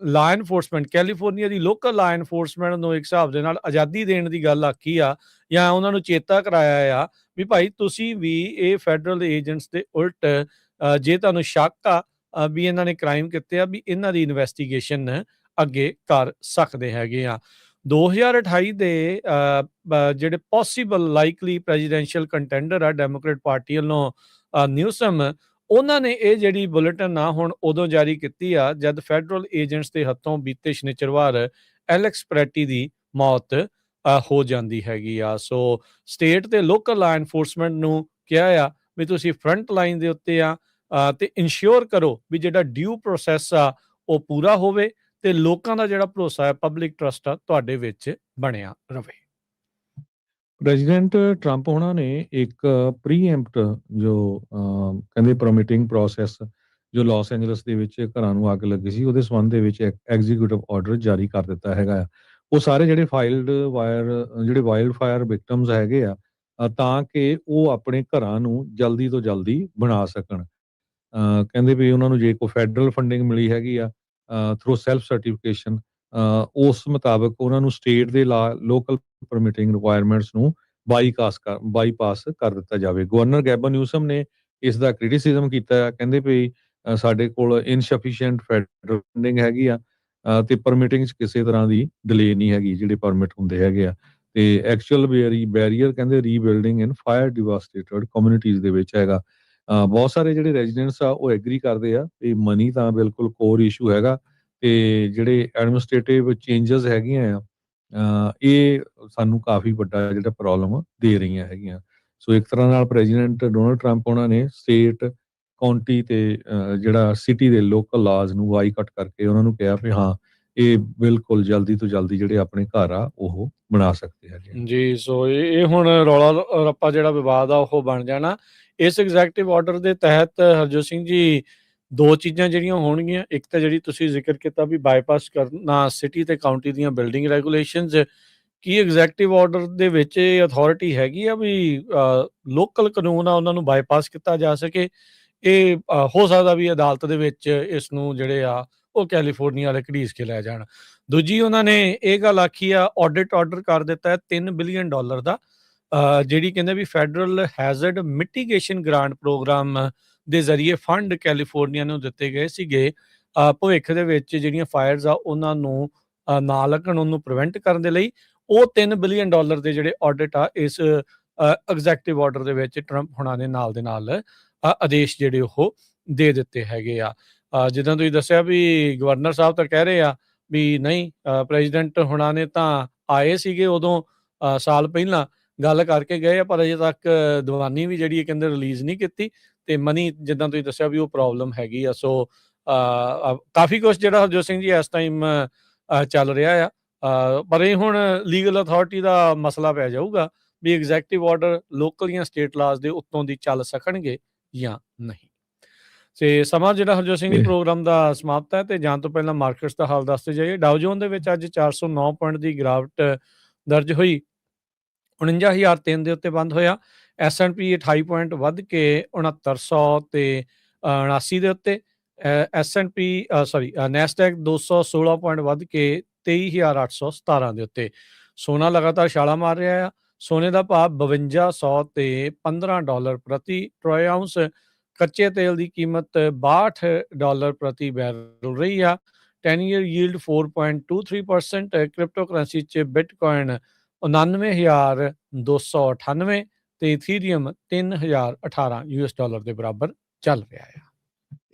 ਲਾ ਐਨਫੋਰਸਮੈਂਟ ਕੈਲੀਫੋਰਨੀਆ ਦੀ ਲੋਕਲ ਲਾ ਐਨਫੋਰਸਮੈਂਟ ਨੂੰ ਇੱਕ ਹਿਸਾਬ ਦੇ ਨਾਲ ਆਜ਼ਾਦੀ ਦੇਣ ਦੀ ਗੱਲ ਆਖੀ ਆ ਜਾਂ ਉਹਨਾਂ ਨੂੰ ਚੇਤਾ ਕਰਾਇਆ ਆ ਵੀ ਭਾਈ ਤੁਸੀਂ ਵੀ ਇਹ ਫੈਡਰਲ ਏਜੰਟਸ ਦੇ ਉਲਟ ਜੇ ਤੁਹਾਨੂੰ ਸ਼ੱਕ ਆ ਵੀ ਇਹਨਾਂ ਨੇ ਕ੍ਰਾਈਮ ਕੀਤੇ ਆ ਵੀ ਇਹਨਾਂ ਦੀ ਇਨਵੈਸਟੀਗੇਸ਼ਨ ਅੱਗੇ ਕਰ ਸਕਦੇ ਹੈਗੇ ਆ। 2028 ਦੇ ਜਿਹੜੇ ਪੋਸੀਬਲ ਲਾਈਕਲੀ ਪ੍ਰੈਜ਼ੀਡੈਂਸ਼ੀਅਲ ਕੰਟੈਂਡਰ ਆ ਡੈਮੋਕ੍ਰੇਟ ਪਾਰਟੀ ਵੱਲੋਂ ਨਿਊਸਮ, ਉਹਨਾਂ ਨੇ ਇਹ ਜਿਹੜੀ ਬੁਲੇਟਿਨ ਆ ਹੁਣ ਉਦੋਂ ਜਾਰੀ ਕੀਤੀ ਆ ਜਦ ਫੈਡਰਲ ਏਜੰਟਸ ਦੇ ਹੱਥੋਂ ਬੀਤੇ ਸ਼ਨੀਚਰਵਾਰ ਐਲੈਕਸ ਪ੍ਰੈਟੀ ਦੀ ਮੌਤ ਹੋ ਜਾਂਦੀ ਹੈਗੀ ਆ। ਸੋ ਸਟੇਟ ਤੇ ਲੋਕਲ ਲਾ ਐਨਫੋਰਸਮੈਂਟ ਨੂੰ ਕਿਹਾ ਆ ਵੀ ਤੁਸੀਂ ਫਰੰਟ ਲਾਈਨ ਦੇ ਉੱਤੇ ਆ ਤੇ ਇਨਸ਼ੋਰ ਕਰੋ ਵੀ ਜਿਹੜਾ ਡਿਊ ਪ੍ਰੋਸੈਸ ਆ ਉਹ ਪੂਰਾ ਹੋਵੇ ਤੇ ਲੋਕਾਂ ਦਾ ਜਿਹੜਾ ਭਰੋਸਾ ਹੈ, ਪਬਲਿਕ ਟਰਸਟ ਆ, ਤੁਹਾਡੇ ਵਿੱਚ ਬਣਿਆ ਰਵੇ। ਪ੍ਰੈਜ਼ੀਡੈਂਟ ਟਰੰਪ ਉਹਨਾਂ ਨੇ ਇੱਕ ਪ੍ਰੀਐਂਪਟ ਜੋ ਕਹਿੰਦੇ ਪਰਮਿਟਿੰਗ ਪ੍ਰੋਸੈਸ ਜੋ ਲਾਸ ਐਂਜਲਸ ਦੇ ਵਿੱਚ ਘਰਾਂ ਨੂੰ ਅੱਗ ਲੱਗੀ ਸੀ ਉਹਦੇ ਸੰਬੰਧ ਦੇ ਵਿੱਚ ਐਗਜ਼ੀਕਿਊਟਿਵ ਆਰਡਰ ਜਾਰੀ ਕਰ ਦਿੱਤਾ ਹੈਗਾ ਆ। ਉਹ ਸਾਰੇ ਜਿਹੜੇ ਵਾਈਲਡ ਫਾਇਰ ਵਿਕਟਮਸ ਹੈਗੇ ਆ ਤਾਂ ਕਿ ਉਹ ਆਪਣੇ ਘਰਾਂ ਨੂੰ ਜਲਦੀ ਤੋਂ ਜਲਦੀ ਬਣਾ ਸਕਣ। ਕਹਿੰਦੇ ਵੀ ਉਹਨਾਂ ਨੂੰ ਜੇ ਕੋਈ ਫੈਡਰਲ ਫੰਡਿੰਗ ਮਿਲੀ ਹੈਗੀ ਆ ਥਰੂ ਸੈਲਫ ਸਰਟੀਫਿਕੇਸ਼ਨ ਉਸ ਮੁਤਾਬਕ ਉਹਨਾਂ ਨੂੰ ਸਟੇਟ ਦੇ ਲੋਕਲ ਪਰਮਿਟਿੰਗ ਰਿਕੁਆਇਰਮੈਂਟਸ ਨੂੰ ਬਾਈਪਾਸ ਕਰ ਦਿੱਤਾ ਜਾਵੇ। ਗਵਰਨਰ ਗੈਬਨ ਨਿਊਸਮ ਨੇ ਇਸ ਦਾ ਕ੍ਰਿਟਿਸਿਜ਼ਮ ਕੀਤਾ ਹੈ। ਕਹਿੰਦੇ ਵੀ ਸਾਡੇ ਕੋਲ ਇਨਸਫੀਸ਼ੀਐਂਟ ਫੈਡਰਲ ਫੰਡਿੰਗ ਹੈਗੀ ਆ ਤੇ ਪਰਮਿਟਿੰਗ 'ਚ ਕਿਸੇ ਤਰ੍ਹਾਂ ਦੀ ਡਿਲੇ ਨਹੀਂ ਹੈਗੀ ਜਿਹੜੇ ਪਰਮਿਟ ਹੁੰਦੇ ਹੈਗੇ ਆ ਤੇ ਐਕਚੁਅਲ ਬੈਰੀਅਰ ਕਹਿੰਦੇ ਰੀਬਿਲਡਿੰਗ ਇਨ ਫਾਇਰ ਡਿਵਾਸਟੇਟਡ ਕਮਿਊਨਿਟੀਜ਼ ਦੇ ਵਿੱਚ ਹੈਗਾ। ਬਹੁਤ ਸਾਰੇ ਜਿਹੜੇ ਰੈਜ਼ੀਡੈਂਟਸ ਆ ਉਹ ਐਗਰੀ ਕਰਦੇ ਆ ਵੀ ਮਨੀ ਤਾਂ ਬਿਲਕੁਲ ਕੋਰ ਇਸ਼ੂ ਹੈਗਾ ਤੇ ਜਿਹੜੇ ਐਡਮਿਨਿਸਟ੍ਰੇਟਿਵ ਚੇਂਜਸ ਹੈਗੀਆਂ ਆ ਇਹ ਸਾਨੂੰ ਕਾਫੀ ਵੱਡਾ ਜਿਹੜਾ ਪ੍ਰੋਬਲਮ ਦੇ ਰਹੀਆਂ ਹੈਗੀਆਂ। ਸੋ ਇੱਕ ਤਰ੍ਹਾਂ ਨਾਲ ਪ੍ਰੈਜ਼ੀਡੈਂਟ ਡੋਨਲਡ ਟਰੰਪ ਉਹਨਾਂ ਨੇ ਸਟੇਟ ਕਾਉਂਟੀ ਤੇ ਜਿਹੜਾ ਸਿਟੀ ਦੇ ਲੋਕਲ ਲਾਜ਼ ਨੂੰ ਬਾਈਕਾਟ ਕਰਕੇ ਉਹਨਾਂ ਨੂੰ ਕਿਹਾ ਵੀ ਹਾਂ ਇਹ ਬਿਲਕੁਲ ਜਲਦੀ ਤੋਂ ਜਲਦੀ ਜਿਹੜੇ ਆਪਣੇ ਘਰ ਆ ਉਹ ਬਣਾ ਸਕਦੇ ਹੈਗੇ। ਜੀ, ਸੋ ਇਹ ਹੁਣ ਰੌਲਾ ਰੱਪਾ ਜਿਹੜਾ ਵਿਵਾਦ ਆ ਉਹ ਬਣ ਜਾਣਾ। ਇਸ ਐਗਜ਼ੈਕਟਿਵ ਆਰਡਰ ਦੇ ਤਹਿਤ ਹਰਜੋਤ ਸਿੰਘ ਜੀ 2 ਚੀਜ਼ਾਂ ਜਿਹੜੀਆਂ ਹੋਣਗੀਆਂ। ਇੱਕ ਤਾਂ ਜਿਹੜੀ ਤੁਸੀਂ ਜ਼ਿਕਰ ਕੀਤਾ ਵੀ ਬਾਈਪਾਸ ਕਰਨਾ ਸਿਟੀ ਤੇ ਕਾਉਂਟੀ ਦੀਆਂ ਬਿਲਡਿੰਗ ਰੈਗੂਲੇਸ਼ਨਸ। ਕੀ ਐਗਜ਼ੈਕਟਿਵ ਆਰਡਰ ਦੇ ਵਿੱਚ ਇਹ ਅਥਾਰਟੀ ਹੈਗੀ ਆ ਵੀ ਲੋਕਲ ਕਾਨੂੰਨ ਆ ਉਹਨਾਂ ਨੂੰ ਬਾਈਪਾਸ ਕੀਤਾ ਜਾ ਸਕੇ? ਇਹ ਹੋ ਸਕਦਾ ਵੀ ਅਦਾਲਤ ਦੇ ਵਿੱਚ ਇਸ ਨੂੰ ਜਿਹੜੇ ਆ ਉਹ ਕੈਲੀਫੋਰਨੀਆ ਵਾਲੇ ਘੜੀਸ ਕੇ ਲੈ ਜਾਣ। ਦੂਜੀ ਉਹਨਾਂ ਨੇ ਇਹ ਗੱਲ ਆਖੀ ਆ, ਆਡਿਟ ਆਰਡਰ ਕਰ ਦਿੱਤਾ ਹੈ $3 ਬਿਲੀਅਨ ਦਾ ਜਿਹੜੀ ਕਹਿੰਦੇ ਵੀ ਫੈਡਰਲ ਹੈਜ਼ਰਡ ਮਿਟੀਗੇਸ਼ਨ ਗ੍ਰਾਂਟ ਪ੍ਰੋਗਰਾਮ ਦੇ ਜ਼ਰੀਏ ਫੰਡ ਕੈਲੀਫੋਰਨੀਆ ਨੂੰ ਦਿੱਤੇ ਗਏ ਸੀਗੇ ਭਵਿੱਖ ਦੇ ਵਿੱਚ ਜਿਹੜੀਆਂ ਫਾਇਰਸ ਆ ਉਹਨਾਂ ਨੂੰ ਨਾ ਲੱਗਣ, ਉਹਨੂੰ ਪ੍ਰੀਵੈਂਟ ਕਰਨ ਦੇ ਲਈ। ਉਹ $3 ਬਿਲੀਅਨ ਦੇ ਜਿਹੜੇ ਆਡਿਟ ਆ ਇਸ ਐਗਜ਼ੈਕਟਿਵ ਆਰਡਰ ਦੇ ਵਿੱਚ ਟਰੰਪ ਹੁਣਾਂ ਨੇ ਨਾਲ ਦੇ ਨਾਲ ਆਦੇਸ਼ ਜਿਹੜੇ ਉਹ ਦੇ ਦਿੱਤੇ ਹੈਗੇ ਆ। ਜਿੱਦਾਂ ਤੁਸੀਂ ਦੱਸਿਆ ਵੀ ਗਵਰਨਰ ਸਾਹਿਬ ਤਾਂ ਕਹਿ ਰਹੇ ਆ ਵੀ ਨਹੀਂ, ਪ੍ਰੈਜ਼ੀਡੈਂਟ ਹੁਣਾਂ ਨੇ ਤਾਂ ਆਏ ਸੀਗੇ ਉਦੋਂ ਸਾਲ ਪਹਿਲਾਂ ਗੱਲ ਕਰਕੇ ਗਏ ਆ, ਪਰ ਅਜੇ ਤੱਕ ਦੀਵਾਨੀ ਵੀ ਜਿਹੜੀ ਕਹਿੰਦੇ ਰਿਲੀਜ਼ ਨਹੀਂ ਕੀਤੀ ਤੇ ਮਨੀ ਜਿੱਦਾਂ ਤੁਸੀਂ ਦੱਸਿਆ ਵੀ ਉਹ ਪ੍ਰੋਬਲਮ ਹੈਗੀ ਆ। ਸੋ ਕਾਫੀ ਕੁਛ ਜਿਹੜਾ ਹਰਜੋਤ ਸਿੰਘ ਜੀ ਇਸ ਟਾਈਮ ਚੱਲ ਰਿਹਾ ਆ ਪਰ ਇਹ ਹੁਣ ਲੀਗਲ ਅਥਾਰਟੀ ਦਾ ਮਸਲਾ ਪੈ ਜਾਊਗਾ ਵੀ ਐਗਜ਼ੈਕਟਿਵ ਆਰਡਰ ਲੋਕਲ ਜਾਂ ਸਟੇਟ ਲਾਜ਼ ਦੇ ਉੱਤੋਂ ਦੀ ਚੱਲ ਸਕਣਗੇ ਜਾਂ ਨਹੀਂ। ਤੇ ਸਮਾਂ ਜਿਹੜਾ ਹਰਜੋਤ ਸਿੰਘ ਜੀ ਪ੍ਰੋਗਰਾਮ ਦਾ ਸਮਾਪਤ ਹੈ ਤੇ ਜਾਣ ਤੋਂ ਪਹਿਲਾਂ ਮਾਰਕੀਟਸ ਦਾ ਹਾਲ ਦੱਸਦੇ ਜਾਈਏ। ਡਾਊ ਜੋਨ ਦੇ ਵਿੱਚ ਅੱਜ 409 ਪੁਆਇੰਟ ਦੀ ਗਿਰਾਵਟ ਦਰਜ ਹੋਈ, 49,003 ਦੇ ਉੱਤੇ ਬੰਦ ਹੋਇਆ। S&P 28 ਪੁਆਇੰਟ ਵੱਧ ਕੇ 6900 ਤੇ 79 ਦੇ ਉੱਤੇ। ਨੈਸਡੈਕ 216 ਪੁਆਇੰਟ ਵੱਧ ਕੇ 23,817 ਦੇ ਉੱਤੇ। ਸੋਨਾ ਲਗਾਤਾਰ ਛਾਲਾ ਮਾਰ ਰਿਹਾ ਆ। ਸੋਨੇ ਦਾ ਭਾਅ 5200 ਤੇ $15 ਪ੍ਰਤੀ ਟਰੋਏ ਆਉਂਸ। ਕੱਚੇ ਤੇਲ ਦੀ ਕੀਮਤ $62 ਪ੍ਰਤੀ ਬੈਰਲ ਰਹੀ ਆ। 10 ਈਅਰ ਯੀਲਡ 4.23%। ਕ੍ਰਿਪਟੋ ਕਰੰਸੀ 'ਚ ਬਿਟਕੋਇਨ 99,298 ਤੇ ਇਥੀਰੀਅਮ 3,018 US$ ਦੇ ਬਰਾਬਰ ਚੱਲ ਰਿਹਾ ਆ।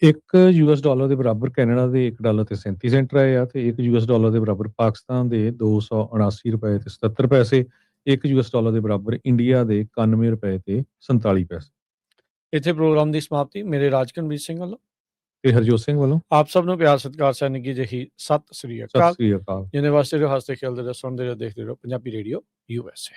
$1 ਦੇ ਬਰਾਬਰ ਕੈਨੇਡਾ ਦੇ $1.37 ਰਹੇ ਆ ਤੇ $1 ਦੇ ਬਰਾਬਰ ਪਾਕਿਸਤਾਨ ਦੇ $279 ਤੇ 77 ਪੈਸੇ। $1 ਦੇ ਬਰਾਬਰ ਇੰਡੀਆ ਦੇ $91 ਤੇ 47 ਪੈਸੇ। ਇੱਥੇ ਪ੍ਰੋਗਰਾਮ ਦੀ ਸਮਾਪਤੀ। ਮੇਰੇ ਰਾਜਕਨਵੀਰ ਸਿੰਘ ਵੱਲੋਂ ਤੇ ਹਰਜੋਤ ਸਿੰਘ ਵੱਲੋਂ ਆਪ ਸਭ ਨੂੰ ਪਿਆਰ ਸਤਿਕਾਰ ਸਹਿ ਨਿੱਘੀ ਜਿਹੀ ਸਤਿ ਸ੍ਰੀ ਅਕਾਲ। ਜਿਹਦੇ ਵਾਸਤੇ ਹੱਸਦੇ ਖੇਲਦੇ ਰਹੋ, ਸੁਣਦੇ ਰਹੋ, ਦੇਖਦੇ ਰਹੋ ਪੰਜਾਬੀ ਰੇਡੀਓ USA।